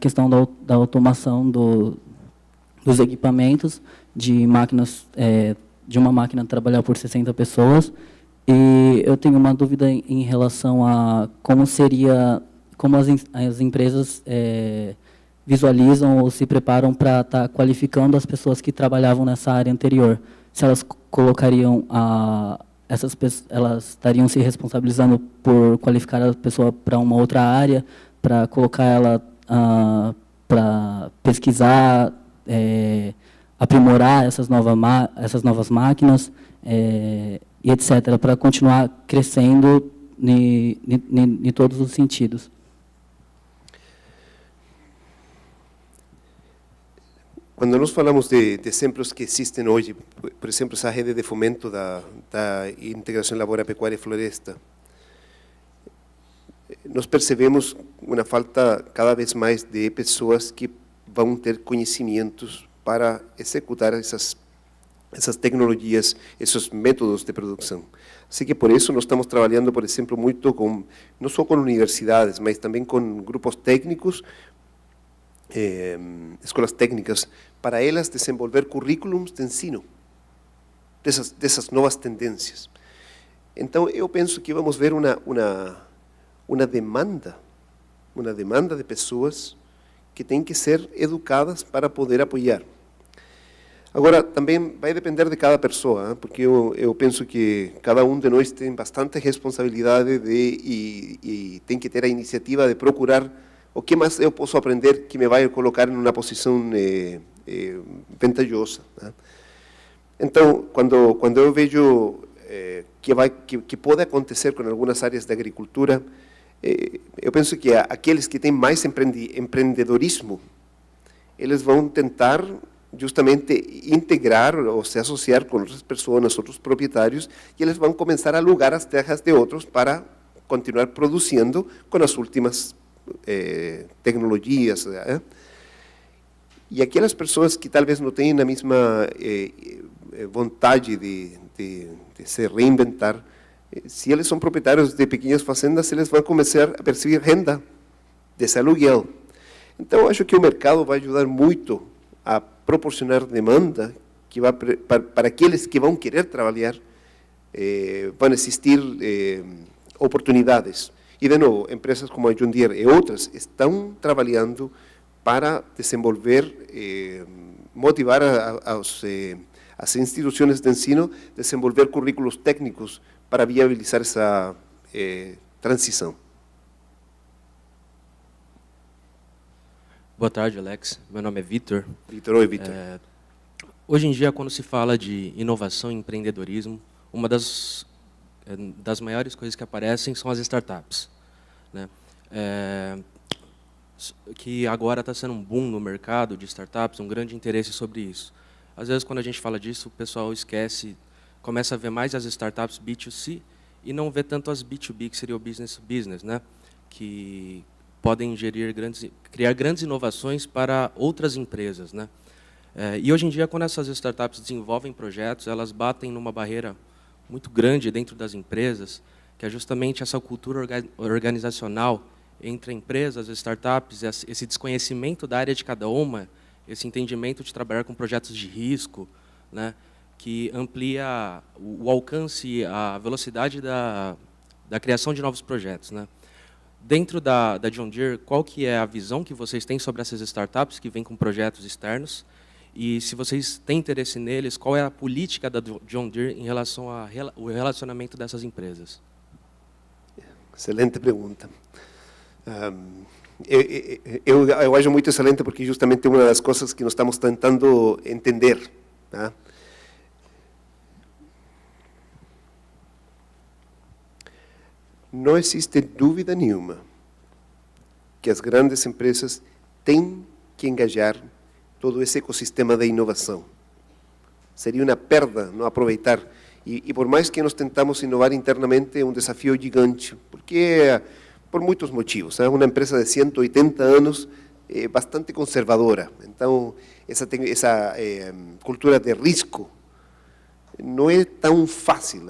questão da automação dos equipamentos, de máquinas, de uma máquina trabalhar por 60 pessoas. E eu tenho uma dúvida em relação a como as empresas visualizam ou se preparam para estar qualificando as pessoas que trabalhavam nessa área anterior. Se elas colocariam elas estariam se responsabilizando por qualificar a pessoa para uma outra área, para colocar ela para pesquisar, aprimorar essas novas máquinas, e etc., para continuar crescendo em todos os sentidos. Quando nós falamos de exemplos que existem hoje, por exemplo, essa rede de fomento da integração lavoura, pecuária e floresta, nós percebemos uma falta cada vez mais de pessoas que vão ter conhecimentos para executar essas tecnologias, esses métodos de produção. Assim que por isso nós estamos trabalhando, por exemplo, muito não só com universidades, mas também com grupos técnicos, escolas técnicas, para elas desenvolver currículos de ensino dessas novas tendências. Então, eu penso que vamos ver uma demanda de pessoas que têm que ser educadas para poder apoiar. Agora, também vai depender de cada pessoa, porque eu penso que cada um de nós tem bastante responsabilidade e tem que ter a iniciativa de procurar o que mais eu posso aprender que me vai colocar em uma posição vantajosa. Então, quando eu vejo que pode acontecer com algumas áreas da agricultura, eu penso que aqueles que têm mais empreendedorismo, eles vão tentar justamente integrar ou se associar com outras pessoas, outros proprietários, e eles vão começar a alugar as terras de outros para continuar produzindo com as últimas tecnologias. E aquelas pessoas que talvez não tenham a mesma vontade de se reinventar, se eles são proprietários de pequenas fazendas, eles vão começar a perceber renda desse aluguel. Então, acho que o mercado vai ajudar muito a proporcionar demanda que vai para aqueles que vão querer trabalhar, vão existir oportunidades. E, de novo, empresas como a John Deere e outras estão trabalhando para desenvolver, motivar as instituições de ensino a desenvolver currículos técnicos para viabilizar essa transição. Boa tarde, Alex. Meu nome é Vitor. Vitor, oi, Vitor. Hoje em dia, quando se fala de inovação e empreendedorismo, uma das maiores coisas que aparecem são as startups, né? Que agora está sendo um boom no mercado de startups, um grande interesse sobre isso. Às vezes, quando a gente fala disso, o pessoal esquece, começa a ver mais as startups B2C e não vê tanto as B2B, que seria o business to business, né? Que podem criar grandes inovações para outras empresas, né? E hoje em dia, quando essas startups desenvolvem projetos, elas batem numa barreira muito grande dentro das empresas, que é justamente essa cultura organizacional entre empresas, startups, esse desconhecimento da área de cada uma, esse entendimento de trabalhar com projetos de risco, né, que amplia o alcance e a velocidade da criação de novos projetos, né. Dentro da John Deere, qual que é a visão que vocês têm sobre essas startups que vêm com projetos externos? E se vocês têm interesse neles, qual é a política da John Deere em relação ao relacionamento dessas empresas? Excelente pergunta. Eu acho muito excelente porque justamente uma das coisas que nós estamos tentando entender, tá? não existe dúvida nenhuma que as grandes empresas têm que engajar todo esse ecossistema de inovação. Seria uma perda não aproveitar. E por mais que nós tentamos inovar internamente, é um desafio gigante, porque por muitos motivos. Uma empresa de 180 anos é bastante conservadora. Então, essa cultura de risco não é tão fácil.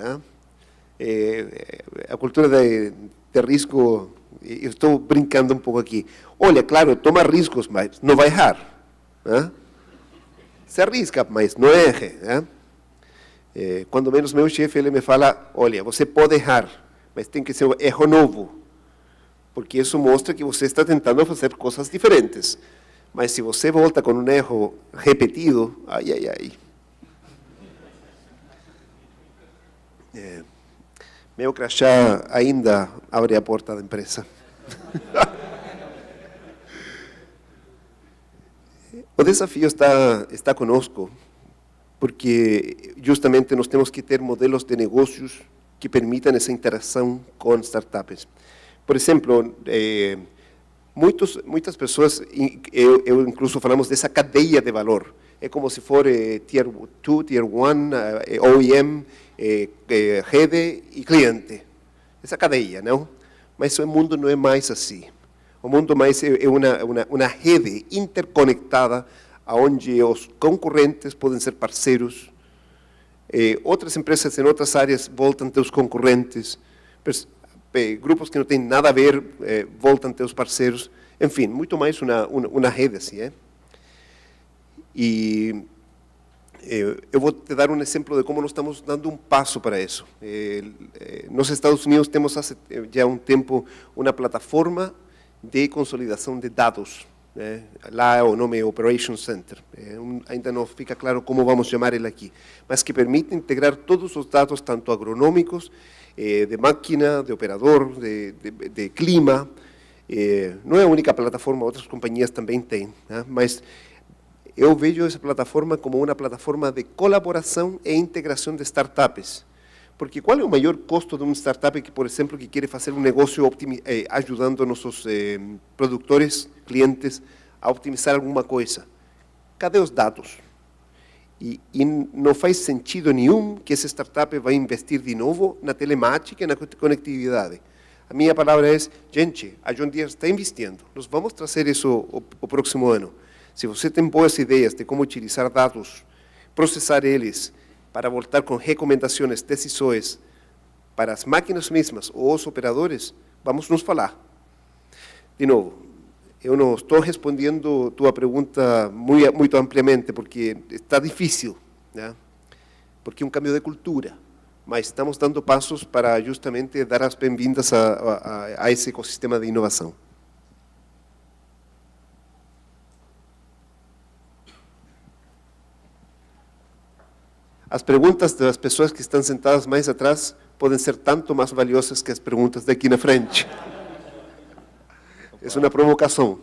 A cultura de risco, eu estou brincando um pouco aqui. Olha, claro, toma riscos, mas não vai errar. Se arrisca, mas não erre. Quando menos meu chefe ele me fala, olha, você pode errar, mas tem que ser um erro novo, porque isso mostra que você está tentando fazer coisas diferentes. Mas se você volta com um erro repetido, ai, ai, ai. Meu crachá ainda abre a porta da empresa. O desafio está conosco, porque justamente nós temos que ter modelos de negócios que permitam essa interação com startups. Por exemplo, muitas pessoas, eu incluso falamos dessa cadeia de valor. É como se for Tier 2, Tier 1, OEM, rede e cliente. Essa cadeia, não? Mas o mundo não é mais assim. O mundo mais é uma rede interconectada, onde os concorrentes podem ser parceiros, outras empresas em outras áreas voltam a ter os concorrentes, grupos que não têm nada a ver voltam a ter os parceiros, enfim, muito mais uma rede assim. E eu vou te dar um exemplo de como nós estamos dando um passo para isso. Nos Estados Unidos temos já há um tempo uma plataforma de consolidação de dados. Lá o nome é Operation Center. Ainda não fica claro como vamos chamar ele aqui, mas que permite integrar todos os dados, tanto agronômicos, de máquina, de operador, de clima. Não é a única plataforma, outras companhias também têm, mas eu vejo essa plataforma como uma plataforma de colaboração e integração de startups. Porque qual é o maior custo de uma startup que, por exemplo, que quer fazer um negócio ajudando nossos produtores, clientes, a otimizar alguma coisa? Cadê os dados? E não faz sentido nenhum que essa startup vai investir de novo na telemática e na conectividade. A minha palavra é, gente, a John Deere está investindo, nós vamos trazer isso o próximo ano. Se você tem boas ideias de como utilizar dados, processar eles, para voltar com recomendações, decisões para as máquinas mesmas ou os operadores, vamos nos falar. De novo, eu não estou respondendo tua pergunta muito ampliamente, porque está difícil, porque é um cambio de cultura, mas estamos dando passos para justamente dar as bem-vindas a esse ecossistema de inovação. As perguntas das pessoas que estão sentadas mais atrás podem ser tanto mais valiosas que as perguntas daqui na frente. É uma provocação.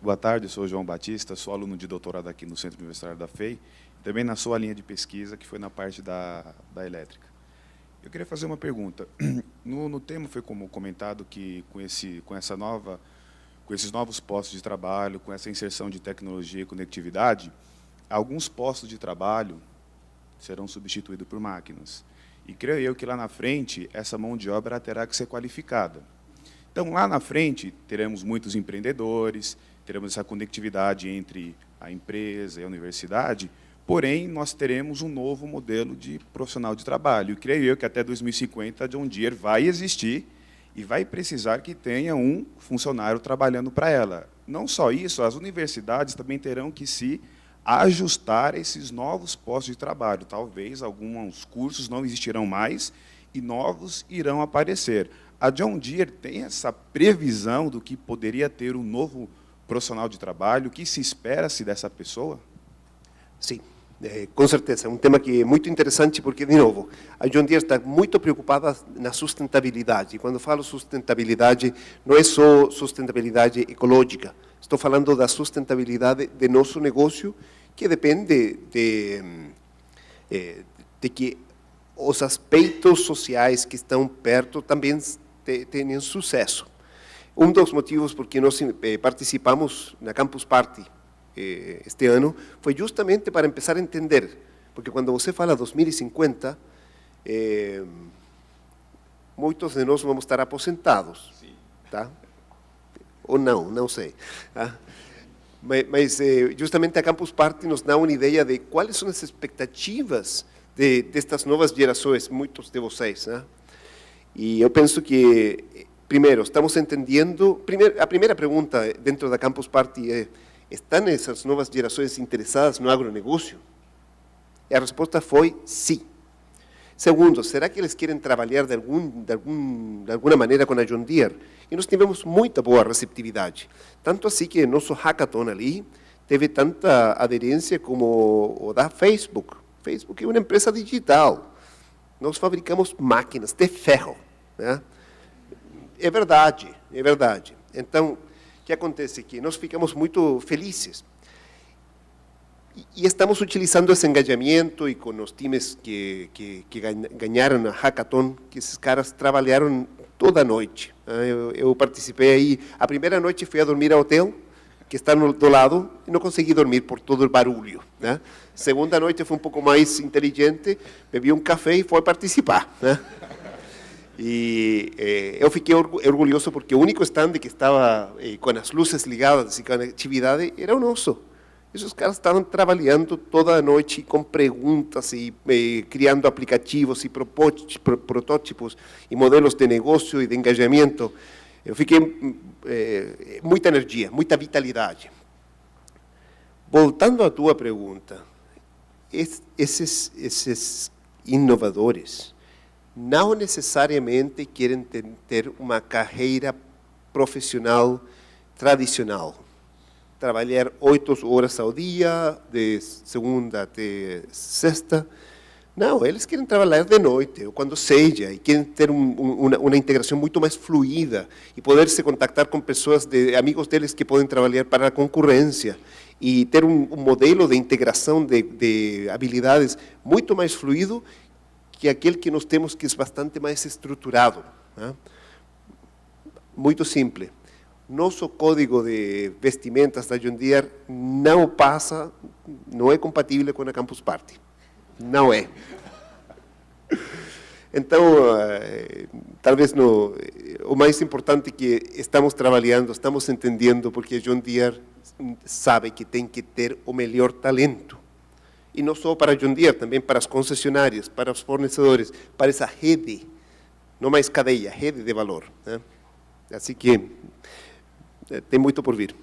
Boa tarde, eu sou João Batista, sou aluno de doutorado aqui no Centro Universitário da FEI, também na sua linha de pesquisa, que foi na parte da elétrica. Eu queria fazer uma pergunta. No tema foi como comentado que com esses novos postos de trabalho, com essa inserção de tecnologia e conectividade, alguns postos de trabalho serão substituídos por máquinas. E creio eu que lá na frente, essa mão de obra terá que ser qualificada. Então, lá na frente, teremos muitos empreendedores, teremos essa conectividade entre a empresa e a universidade, porém, nós teremos um novo modelo de profissional de trabalho. E creio eu que até 2050, a John Deere vai existir e vai precisar que tenha um funcionário trabalhando para ela. Não só isso, as universidades também terão que se ajustar esses novos postos de trabalho. Talvez alguns cursos não existirão mais e novos irão aparecer. A John Deere tem essa previsão do que poderia ter um novo profissional de trabalho? O que se espera-se dessa pessoa? Sim, com certeza. É um tema que é muito interessante porque, de novo, a John Deere está muito preocupada na sustentabilidade. E quando falo sustentabilidade, não é só sustentabilidade ecológica. Estou falando da sustentabilidade de nosso negócio, que depende de que os aspectos sociais que estão perto também têm sucesso. Um dos motivos por que nós participamos na Campus Party este ano foi justamente para começar a entender, porque quando você fala 2050, muitos de nós vamos estar aposentados, tá? Ou não sei. Tá? Mas justamente a Campus Party nos dá uma ideia de quais são as expectativas destas novas gerações, muitos de vocês, né? E eu penso que, primeiro, estamos entendendo... A primeira pergunta dentro da Campus Party é: estão essas novas gerações interessadas no agronegócio? E a resposta foi sim. Segundo, será que eles querem trabalhar de alguma maneira com a John Deere? E nós tivemos muita boa receptividade. Tanto assim que nosso hackathon ali teve tanta aderência como o da Facebook. Facebook é uma empresa digital. Nós fabricamos máquinas de ferro, né? É verdade, é verdade. Então, o que acontece aqui? Nós ficamos muito felizes. E estamos utilizando esse engajamento e com os times que ganharam a hackathon, que esses caras trabalharam toda a noite. Eu participei aí. A primeira noite fui a dormir ao hotel, que está do lado, e não consegui dormir por todo o barulho, né? Segunda noite foi um pouco mais inteligente, bebi um café e fui participar, né? E eu fiquei orgulhoso porque o único stand que estava com as luzes ligadas e com a atividade era o nosso. Esses caras estavam trabalhando toda a noite com perguntas e criando aplicativos e protótipos e modelos de negócio e de engajamento. Eu fiquei muita energia, muita vitalidade. Voltando à tua pergunta, esses inovadores não necessariamente querem ter uma carreira profissional tradicional. Trabalhar 8 horas ao dia, de segunda até sexta. Não, eles querem trabalhar de noite, ou quando seja, e querem ter uma integração muito mais fluida e poder se contactar com pessoas, amigos deles que podem trabalhar para a concorrência e ter um modelo de integração de habilidades muito mais fluido que aquele que nós temos, que é bastante mais estruturado, né? Muito simples. Nosso código de vestimentas da John Deere não é compatível com a Campus Party. Não é. Então, talvez o mais importante é que estamos trabalhando, estamos entendendo, porque a John Deere sabe que tem que ter o melhor talento. E não só para a John Deere, também para as concessionárias, para os fornecedores, para essa rede, não mais cadeia, rede de valor, né? Assim que tem muito por vir.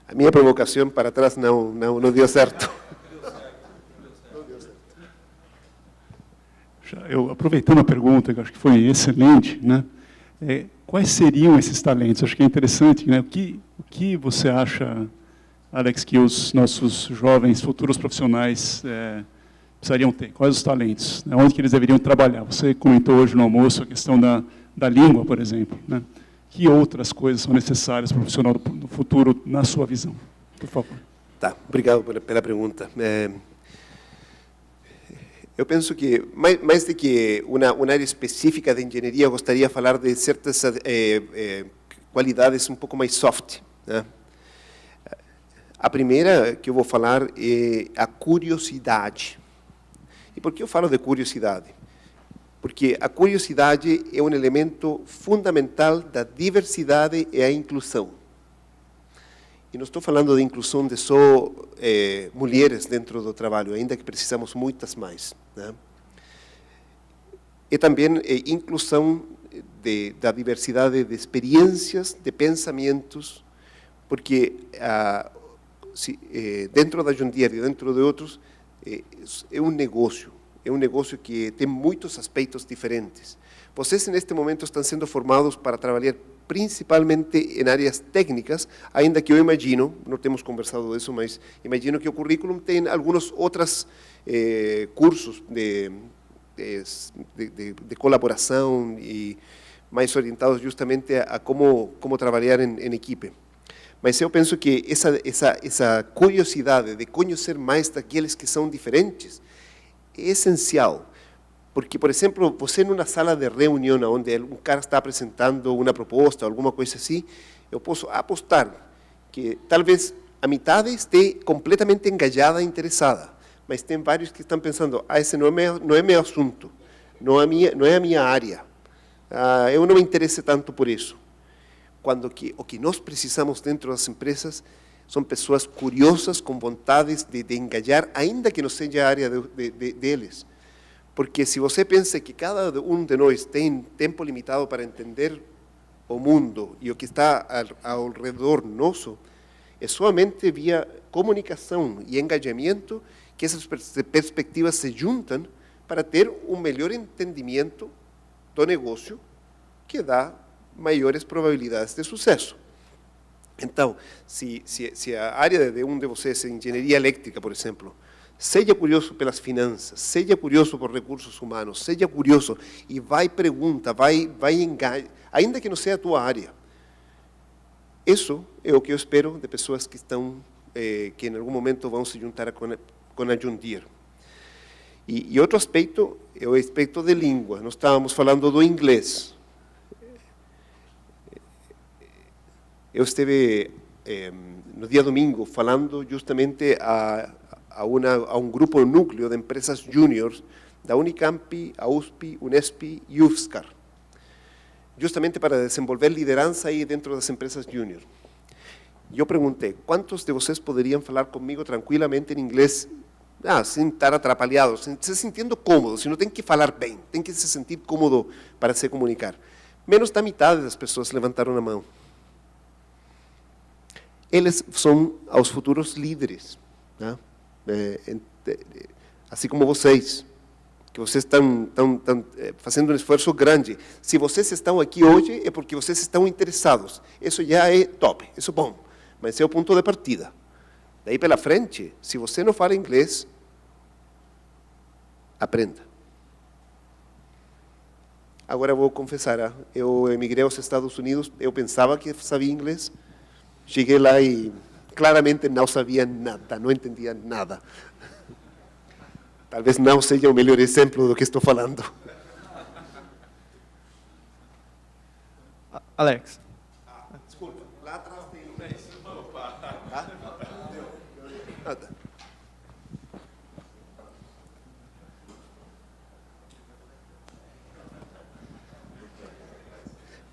A minha provocação para trás não deu certo. Eu, aproveitando a pergunta, que eu acho que foi excelente, né? Quais seriam esses talentos? Acho que é interessante, né? O que você acha, Alex, que os nossos jovens futuros profissionais precisariam ter? Quais os talentos? Onde que eles deveriam trabalhar? Você comentou hoje no almoço a questão da língua, por exemplo, né? Que outras coisas são necessárias para o profissional do futuro, na sua visão? Por favor. Tá, obrigado pela pergunta. Eu penso que, mais do que uma área específica de engenharia, eu gostaria de falar de certas qualidades um pouco mais soft, né? A primeira que eu vou falar é a curiosidade. E por que eu falo de curiosidade? Porque a curiosidade é um elemento fundamental da diversidade e a inclusão. E não estou falando de inclusão de só mulheres dentro do trabalho, ainda que precisamos muitas mais, né? E também inclusão da diversidade de experiências, de pensamentos, porque dentro da John Deere e dentro de outros, é um negócio que tem muitos aspectos diferentes. Vocês, neste momento, estão sendo formados para trabalhar principalmente em áreas técnicas, ainda que eu imagino, não temos conversado disso, mas imagino que o currículo tem alguns outros cursos de colaboração e mais orientados justamente a como trabalhar em equipe. Mas eu penso que essa curiosidade de conhecer mais daqueles que são diferentes é essencial. Porque, por exemplo, você numa sala de reunião onde um cara está apresentando uma proposta, alguma coisa assim, eu posso apostar que talvez a metade esteja completamente engajada e interessada, mas tem vários que estão pensando, esse não é meu assunto, não é a minha área, eu não me interesso tanto por isso. Quando o que nós precisamos dentro das empresas são pessoas curiosas, com vontades de engajar, ainda que não seja a área deles. Porque se você pensa que cada um de nós tem tempo limitado para entender o mundo e o que está ao redor nosso, é somente via comunicação e engajamento que essas perspectivas se juntam para ter um melhor entendimento do negócio que dá maiores probabilidades de sucesso. Então, se a área de um de vocês é engenharia elétrica, por exemplo, seja curioso pelas finanças, seja curioso por recursos humanos, seja curioso e vai pergunta, vai engajar, ainda que não seja a tua área. Isso é o que eu espero de pessoas que estão, que em algum momento vão se juntar com a John Deere. E outro aspecto é o aspecto de língua. Nós estávamos falando do inglês. Eu estive no dia domingo falando justamente a um grupo núcleo de empresas júniores da Unicamp, a USP, Unesp e UFSCar, justamente para desenvolver liderança aí dentro das empresas júnior. Eu perguntei, quantos de vocês poderiam falar comigo tranquilamente em inglês, sem estar atrapalhados, se sentindo cómodo, se não tem que falar bem, tem que se sentir cómodo para se comunicar? Menos da metade das pessoas levantaram a mão. Eles são os futuros líderes, né? Assim como vocês, que vocês estão fazendo um esforço grande. Se vocês estão aqui hoje, é porque vocês estão interessados. Isso já é top, isso é bom, mas é o ponto de partida. Daí pela frente, se você não fala inglês, aprenda. Agora vou confessar, eu emigrei aos Estados Unidos, eu pensava que sabia inglês, cheguei lá e claramente não sabia nada, não entendia nada. Talvez não seja o melhor exemplo do que estou falando. Alex. Desculpa, lá atrás tem um.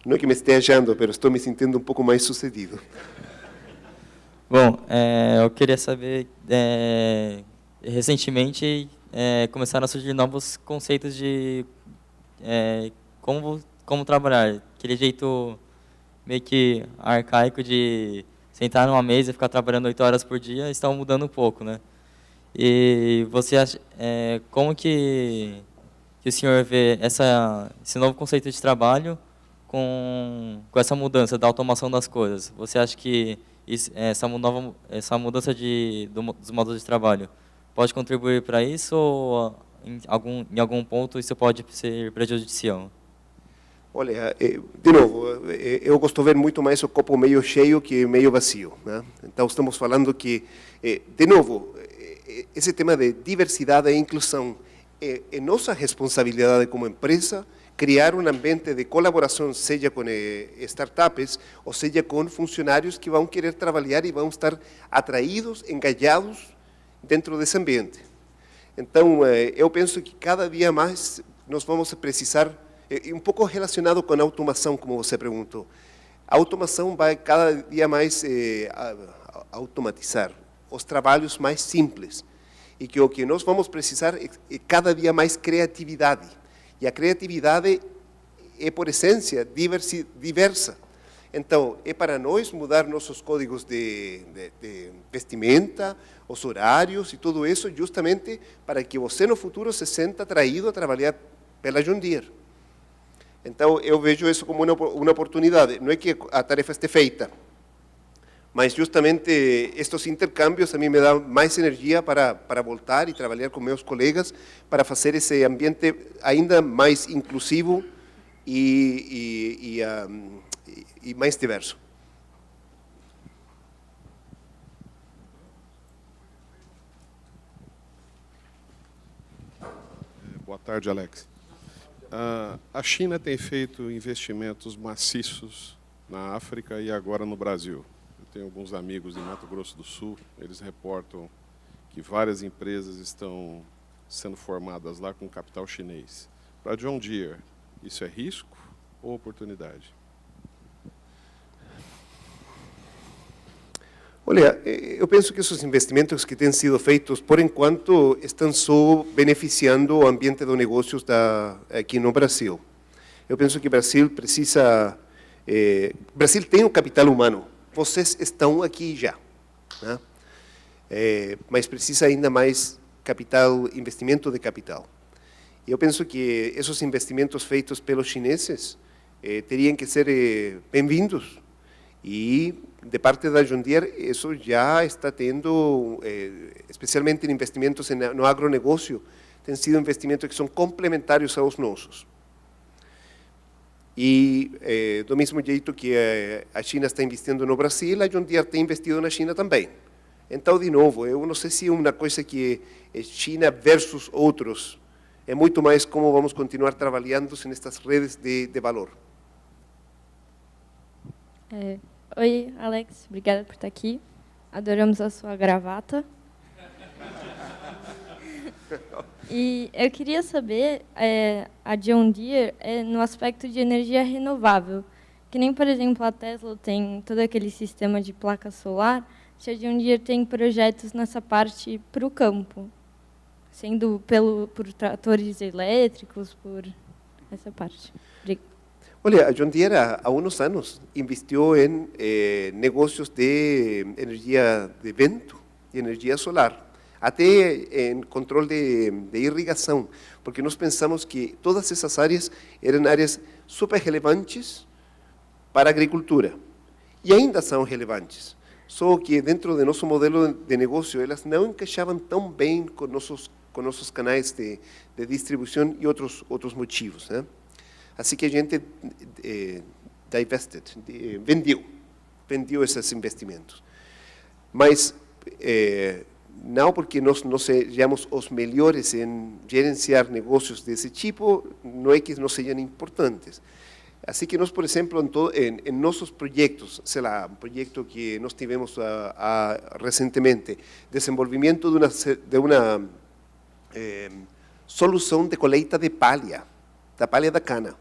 Não é que me esteja achando, mas estou me sentindo um pouco mais sucedido. Bom, eu queria saber, recentemente começaram a surgir novos conceitos de como trabalhar. Aquele jeito meio que arcaico de sentar numa mesa e ficar trabalhando 8 horas por dia, estão mudando um pouco, né? E você acha, como que o senhor vê esse novo conceito de trabalho com essa mudança da automação das coisas? Você acha que essa mudança dos modos de trabalho pode contribuir para isso ou em algum ponto isso pode ser prejudicial? Olha, de novo, eu gosto de ver muito mais o copo meio cheio que meio vazio, né? Então estamos falando que, de novo, esse tema de diversidade e inclusão é nossa responsabilidade como empresa criar um ambiente de colaboração, seja com startups, ou seja com funcionários que vão querer trabalhar e vão estar atraídos, engajados dentro desse ambiente. Então, eu penso que cada dia mais nós vamos precisar, um pouco relacionado com a automação, como você perguntou, a automação vai cada dia mais automatizar os trabalhos mais simples, e que o que nós vamos precisar é cada dia mais criatividade. E a criatividade é, por essência, diversa. Então, é para nós mudar nossos códigos de vestimenta, os horários e tudo isso, justamente para que você no futuro se sinta atraído a trabalhar pela John Deere. Então, eu vejo isso como uma oportunidade. Não é que a tarefa esteja feita, mas justamente estes intercâmbios a mim me dão mais energia para voltar e trabalhar com meus colegas para fazer esse ambiente ainda mais inclusivo e mais diverso. Boa tarde, Alex. A China tem feito investimentos maciços na África e agora no Brasil. Eu tenho alguns amigos em Mato Grosso do Sul, eles reportam que várias empresas estão sendo formadas lá com capital chinês. Para John Deere, isso é risco ou oportunidade? Olha, eu penso que esses investimentos que têm sido feitos, por enquanto, estão só beneficiando o ambiente de negócios aqui no Brasil. Eu penso que o Brasil precisa... Brasil tem um capital humano. Vocês estão aqui já, né? Mas precisa ainda mais capital, investimento de capital. Eu penso que esses investimentos feitos pelos chineses teriam que ser bem-vindos. E, de parte da John Deere, isso já está tendo, especialmente em investimentos no agronegócio, tem sido investimentos que são complementares aos nossos. E, do mesmo jeito que a China está investindo no Brasil, a John Deere tem investido na China também. Então, de novo, eu não sei se é uma coisa que é China versus outros, é muito mais como vamos continuar trabalhando nestas redes de valor. Oi, Alex, obrigada por estar aqui. Adoramos a sua gravata. E eu queria saber, a John Deere, no aspecto de energia renovável, que nem, por exemplo, a Tesla tem todo aquele sistema de placa solar, se a John Deere tem projetos nessa parte para o campo, sendo por tratores elétricos, por essa parte. Obrigada. Olha, a John Deere há uns anos investiu em negócios de energia de vento e energia solar, até em controle de irrigação, porque nós pensamos que todas essas áreas eram áreas super relevantes para a agricultura, e ainda são relevantes, só que dentro do nosso modelo de negócio elas não encaixavam tão bem com nossos canais de distribuição e outros motivos, né? Assim que a gente vendeu esses investimentos. Mas não porque nós não sejamos os melhores em gerenciar negócios desse tipo, não é que não sejam importantes. Assim que nós, por exemplo, em nossos projetos, sei lá, um projeto que nós tivemos recentemente, desenvolvimento de uma solução de colheita de palha, da palha da cana.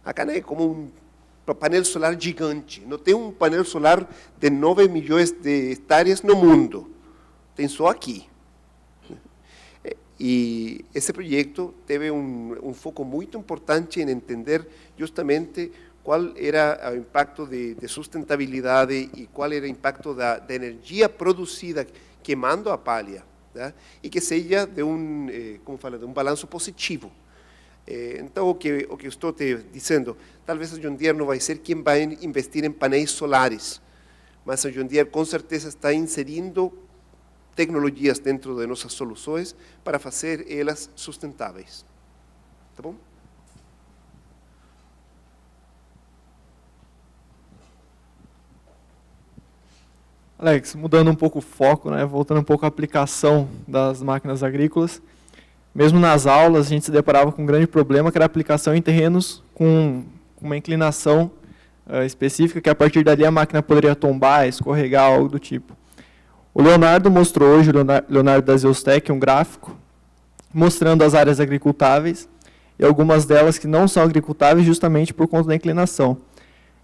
A cana é como um painel solar gigante. Não tem um painel solar de 9 milhões de hectares no mundo. Tem só aqui. E esse projeto teve um foco muito importante em entender justamente qual era o impacto de sustentabilidade e qual era o impacto da energia produzida queimando a palha, tá? E que seja de de um balanço positivo. Então, o que eu estou te dizendo, talvez a John Deere não vai ser quem vai investir em painéis solares, mas a John Deere com certeza está inserindo tecnologias dentro de nossas soluções para fazer elas sustentáveis. Tá bom? Alex, mudando um pouco o foco, né, voltando um pouco à aplicação das máquinas agrícolas, mesmo nas aulas a gente se deparava com um grande problema, que era a aplicação em terrenos com uma inclinação específica, que a partir dali a máquina poderia tombar, escorregar, algo do tipo. O Leonardo mostrou hoje, o Leonardo da Zeustec, um gráfico mostrando as áreas agricultáveis e algumas delas que não são agricultáveis justamente por conta da inclinação.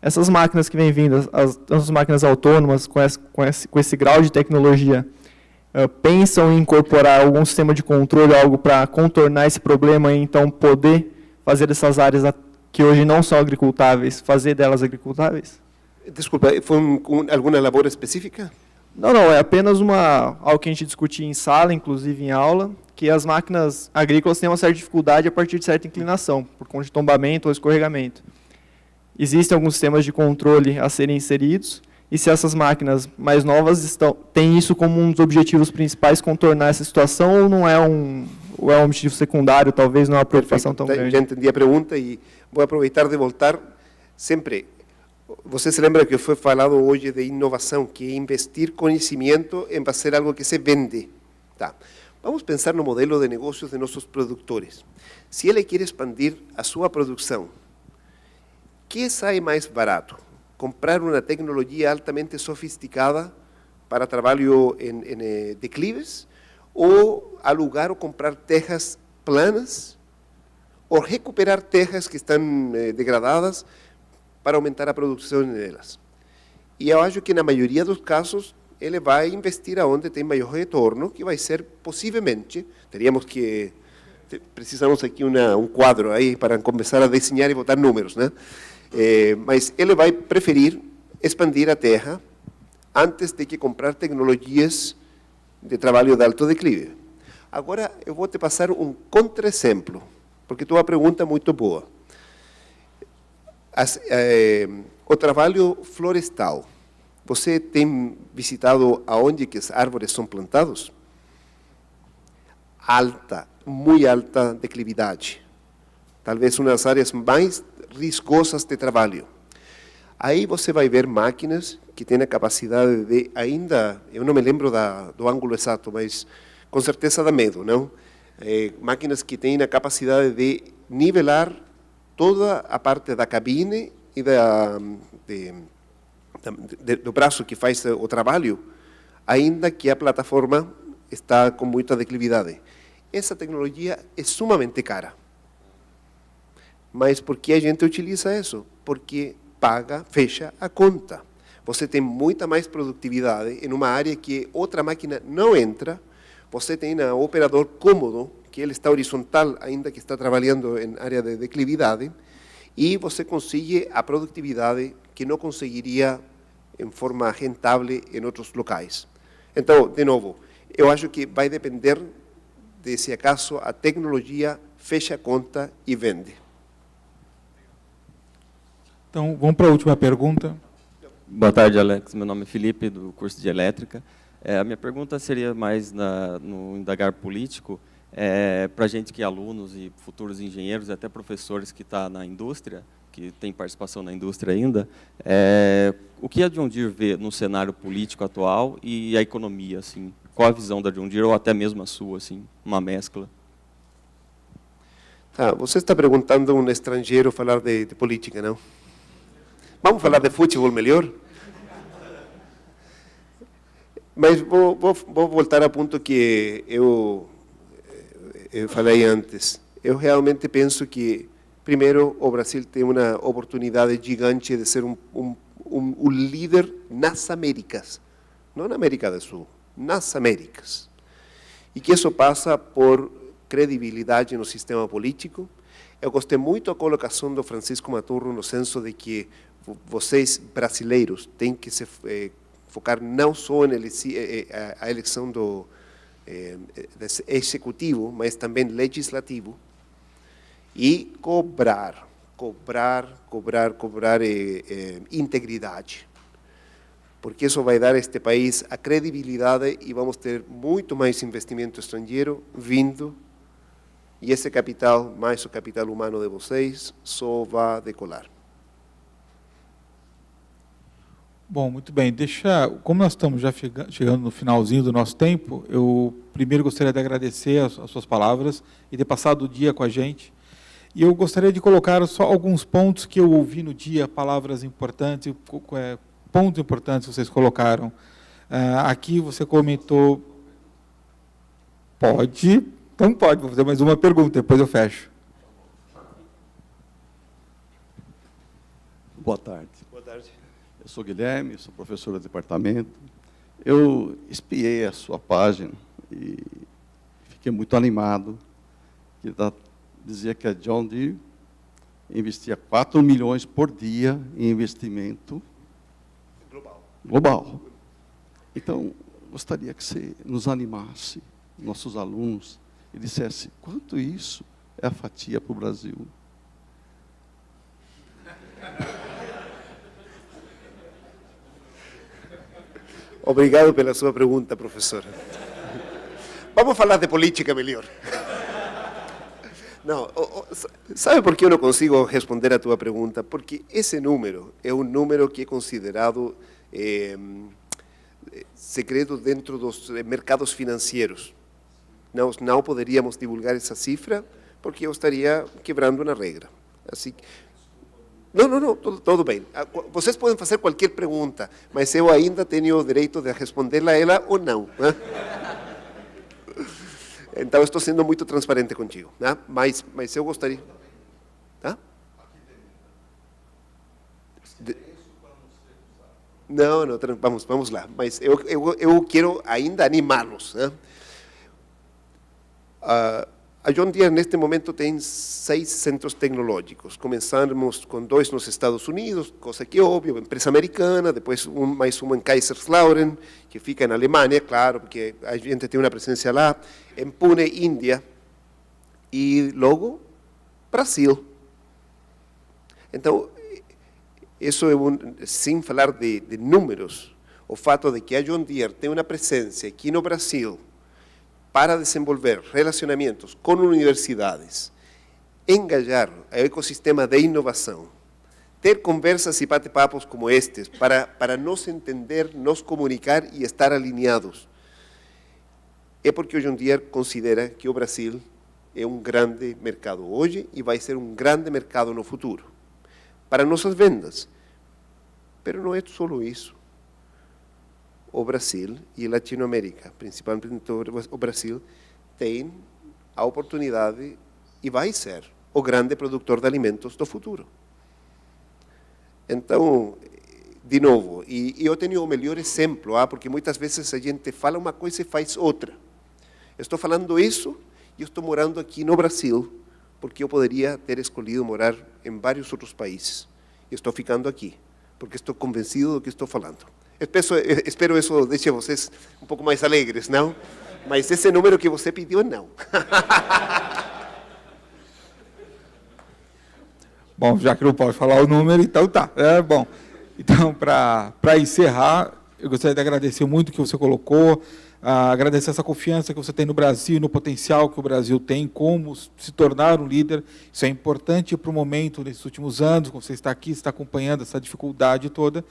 Essas máquinas que vêm vindo, as máquinas autônomas com esse grau de tecnologia, pensam em incorporar algum sistema de controle, algo para contornar esse problema e então poder fazer essas áreas que hoje não são agricultáveis, fazer delas agricultáveis? Desculpa, foi alguma labor específica? Não, é apenas algo que a gente discutia em sala, inclusive em aula, que as máquinas agrícolas têm uma certa dificuldade a partir de certa inclinação, por conta de tombamento ou escorregamento. Existem alguns sistemas de controle a serem inseridos, e se essas máquinas mais novas têm isso como um dos objetivos principais, contornar essa situação, ou não é um objetivo secundário, talvez não é uma preocupação tão grande? Já entendi a pergunta e vou aproveitar de voltar sempre. Você se lembra que foi falado hoje de inovação, que é investir conhecimento em fazer algo que se vende. Tá. Vamos pensar no modelo de negócios de nossos produtores. Se ele quer expandir a sua produção, que sai mais barato? Comprar uma tecnologia altamente sofisticada para trabalho em declives, ou alugar ou comprar terras planas, ou recuperar terras que estão degradadas para aumentar a produção delas. E eu acho que na maioria dos casos ele vai investir aonde tem maior retorno, que vai ser possivelmente, precisamos aqui um quadro aí para começar a desenhar e botar números, né? Mas ele vai preferir expandir a terra antes de que comprar tecnologias de trabalho de alto declive. Agora eu vou te passar um contra-exemplo, porque tua pergunta é muito boa. O trabalho florestal. Você tem visitado aonde que as árvores são plantadas? Alta, muito alta declividade. Talvez uma das áreas mais riscosas de trabalho. Aí você vai ver máquinas que têm a capacidade de, ainda, eu não me lembro do ângulo exato, mas com certeza dá medo, não? Máquinas que têm a capacidade de nivelar toda a parte da cabine e do braço que faz o trabalho, ainda que a plataforma está com muita declividade. Essa tecnologia é sumamente cara. Mas por que a gente utiliza isso? Porque fecha a conta. Você tem muita mais produtividade em uma área que outra máquina não entra. Você tem um operador cômodo, que ele está horizontal, ainda que está trabalhando em área de declividade, e você consegue a produtividade que não conseguiria em forma rentável em outros locais. Então, de novo, eu acho que vai depender de se acaso a tecnologia fecha a conta e vende. Então, vamos para a última pergunta. Boa tarde, Alex. Meu nome é Felipe, do curso de Elétrica. A minha pergunta seria mais no indagar político, para a gente que é alunos e futuros engenheiros, e até professores que estão na indústria, que tem participação na indústria ainda, o que a John Deere vê no cenário político atual e a economia, assim? Qual a visão da John Deere, ou até mesmo a sua, assim, uma mescla? Você está perguntando a um estrangeiro falar de política, não? Vamos falar de futebol melhor? Mas vou voltar ao ponto que eu falei antes. Eu realmente penso que, primeiro, o Brasil tem uma oportunidade gigante de ser um líder nas Américas, não na América do Sul, nas Américas. E que isso passa por credibilidade no sistema político. Eu gostei muito da colocação do Francisco Maturro no senso de que vocês, brasileiros, têm que se focar não só na eleição do executivo, mas também legislativo, e cobrar integridade, porque isso vai dar a este país a credibilidade e vamos ter muito mais investimento estrangeiro vindo, e esse capital, mais o capital humano de vocês, só vai decolar. Bom, muito bem. Como nós estamos já chegando no finalzinho do nosso tempo, eu primeiro gostaria de agradecer as suas palavras e ter passado o dia com a gente. E eu gostaria de colocar só alguns pontos que eu ouvi no dia, palavras importantes, pontos importantes que vocês colocaram. Aqui você comentou... Pode? Então pode, vou fazer mais uma pergunta, depois eu fecho. Boa tarde. Boa tarde. Eu sou Guilherme, sou professor do departamento. Eu espiei a sua página e fiquei muito animado. Dizia que a John Deere investia 4 milhões por dia em investimento global. Então, gostaria que você nos animasse, nossos alunos, e dissesse quanto isso é a fatia para o Brasil. Obrigado pela sua pergunta, professor. Vamos falar de política melhor. Não, sabe por que eu não consigo responder a tua pergunta? Porque esse número é um número que é considerado secreto dentro dos mercados financeiros. Nós não poderíamos divulgar essa cifra porque eu estaria quebrando uma regra. Assim, não, tudo bem. Vocês podem fazer qualquer pergunta, mas eu ainda tenho o direito de respondê-la a ela ou não. Né? Então, estou sendo muito transparente contigo. Né? Mas eu gostaria... Tá? Não, vamos lá. Mas eu quero ainda animá-los. Né? A John Deere, neste momento, tem 6 centros tecnológicos. Começamos com 2 nos Estados Unidos, coisa que é óbvio, empresa americana, depois mais um em Kaiserslautern, que fica na Alemanha, claro, porque a gente tem uma presença lá, em Pune, Índia, e logo, Brasil. Então, isso é sem falar de números, o fato de que a John Deere tem uma presença aqui no Brasil para desenvolver relacionamentos com universidades, engajar o ecossistema de inovação, ter conversas e bate-papos como estes, para nos entender, nos comunicar e estar alinhados. É porque o John Deere considera que o Brasil é um grande mercado hoje e vai ser um grande mercado no futuro, para nossas vendas. Mas não é só isso. O Brasil e a Latinoamérica, principalmente o Brasil, tem a oportunidade e vai ser o grande produtor de alimentos do futuro. Então, de novo, e eu tenho o melhor exemplo, porque muitas vezes a gente fala uma coisa e faz outra. Eu estou falando isso e eu estou morando aqui no Brasil, porque eu poderia ter escolhido morar em vários outros países. E estou ficando aqui, porque estou convencido do que estou falando. Espero isso deixe vocês um pouco mais alegres, não? Mas esse número que você pediu, não. Bom, já que não pode falar o número, então tá. Bom, então, para encerrar, eu gostaria de agradecer muito o que você colocou, agradecer essa confiança que você tem no Brasil, no potencial que o Brasil tem, como se tornar um líder. Isso é importante para o momento, nesses últimos anos, como você está aqui, está acompanhando essa dificuldade toda.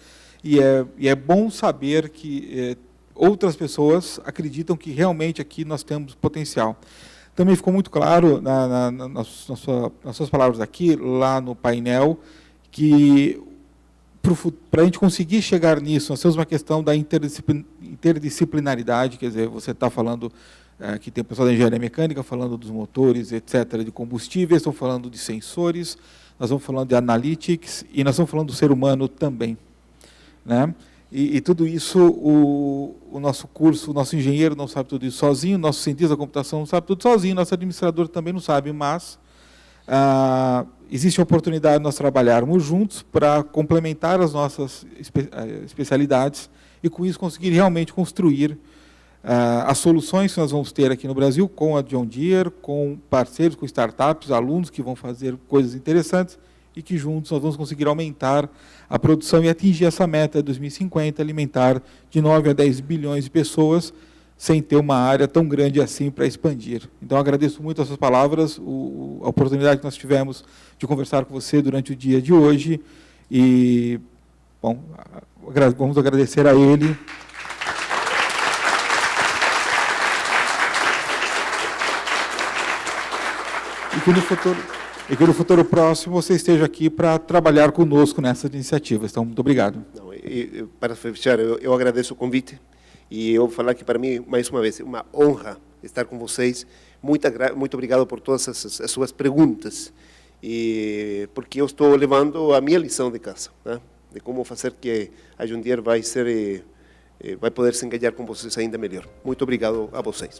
E é bom saber que outras pessoas acreditam que realmente aqui nós temos potencial. Também ficou muito claro nas suas palavras aqui, lá no painel, que para a gente conseguir chegar nisso, nós temos uma questão da interdisciplinaridade, quer dizer, você está falando que tem o pessoal da engenharia mecânica falando dos motores, etc., de combustíveis, estão falando de sensores, nós vamos falando de analytics e nós estamos falando do ser humano também. Né? E tudo isso, o nosso curso, o nosso engenheiro não sabe tudo isso sozinho, o nosso cientista da computação não sabe tudo sozinho, nosso administrador também não sabe, mas existe a oportunidade de nós trabalharmos juntos para complementar as nossas especialidades e, com isso, conseguir realmente construir as soluções que nós vamos ter aqui no Brasil com a John Deere, com parceiros, com startups, alunos que vão fazer coisas interessantes, e que juntos nós vamos conseguir aumentar a produção e atingir essa meta de 2050, alimentar de 9 a 10 bilhões de pessoas, sem ter uma área tão grande assim para expandir. Então, agradeço muito as suas palavras, a oportunidade que nós tivemos de conversar com você durante o dia de hoje, e, bom, vamos agradecer a ele. E que no futuro próximo você esteja aqui para trabalhar conosco nessas iniciativas. Então, muito obrigado. Para fechar, eu agradeço o convite e eu vou falar que para mim, mais uma vez, é uma honra estar com vocês. Muito obrigado por todas as suas perguntas, porque eu estou levando a minha lição de casa, né? De como fazer que a John Deere vai poder se engajar com vocês ainda melhor. Muito obrigado a vocês.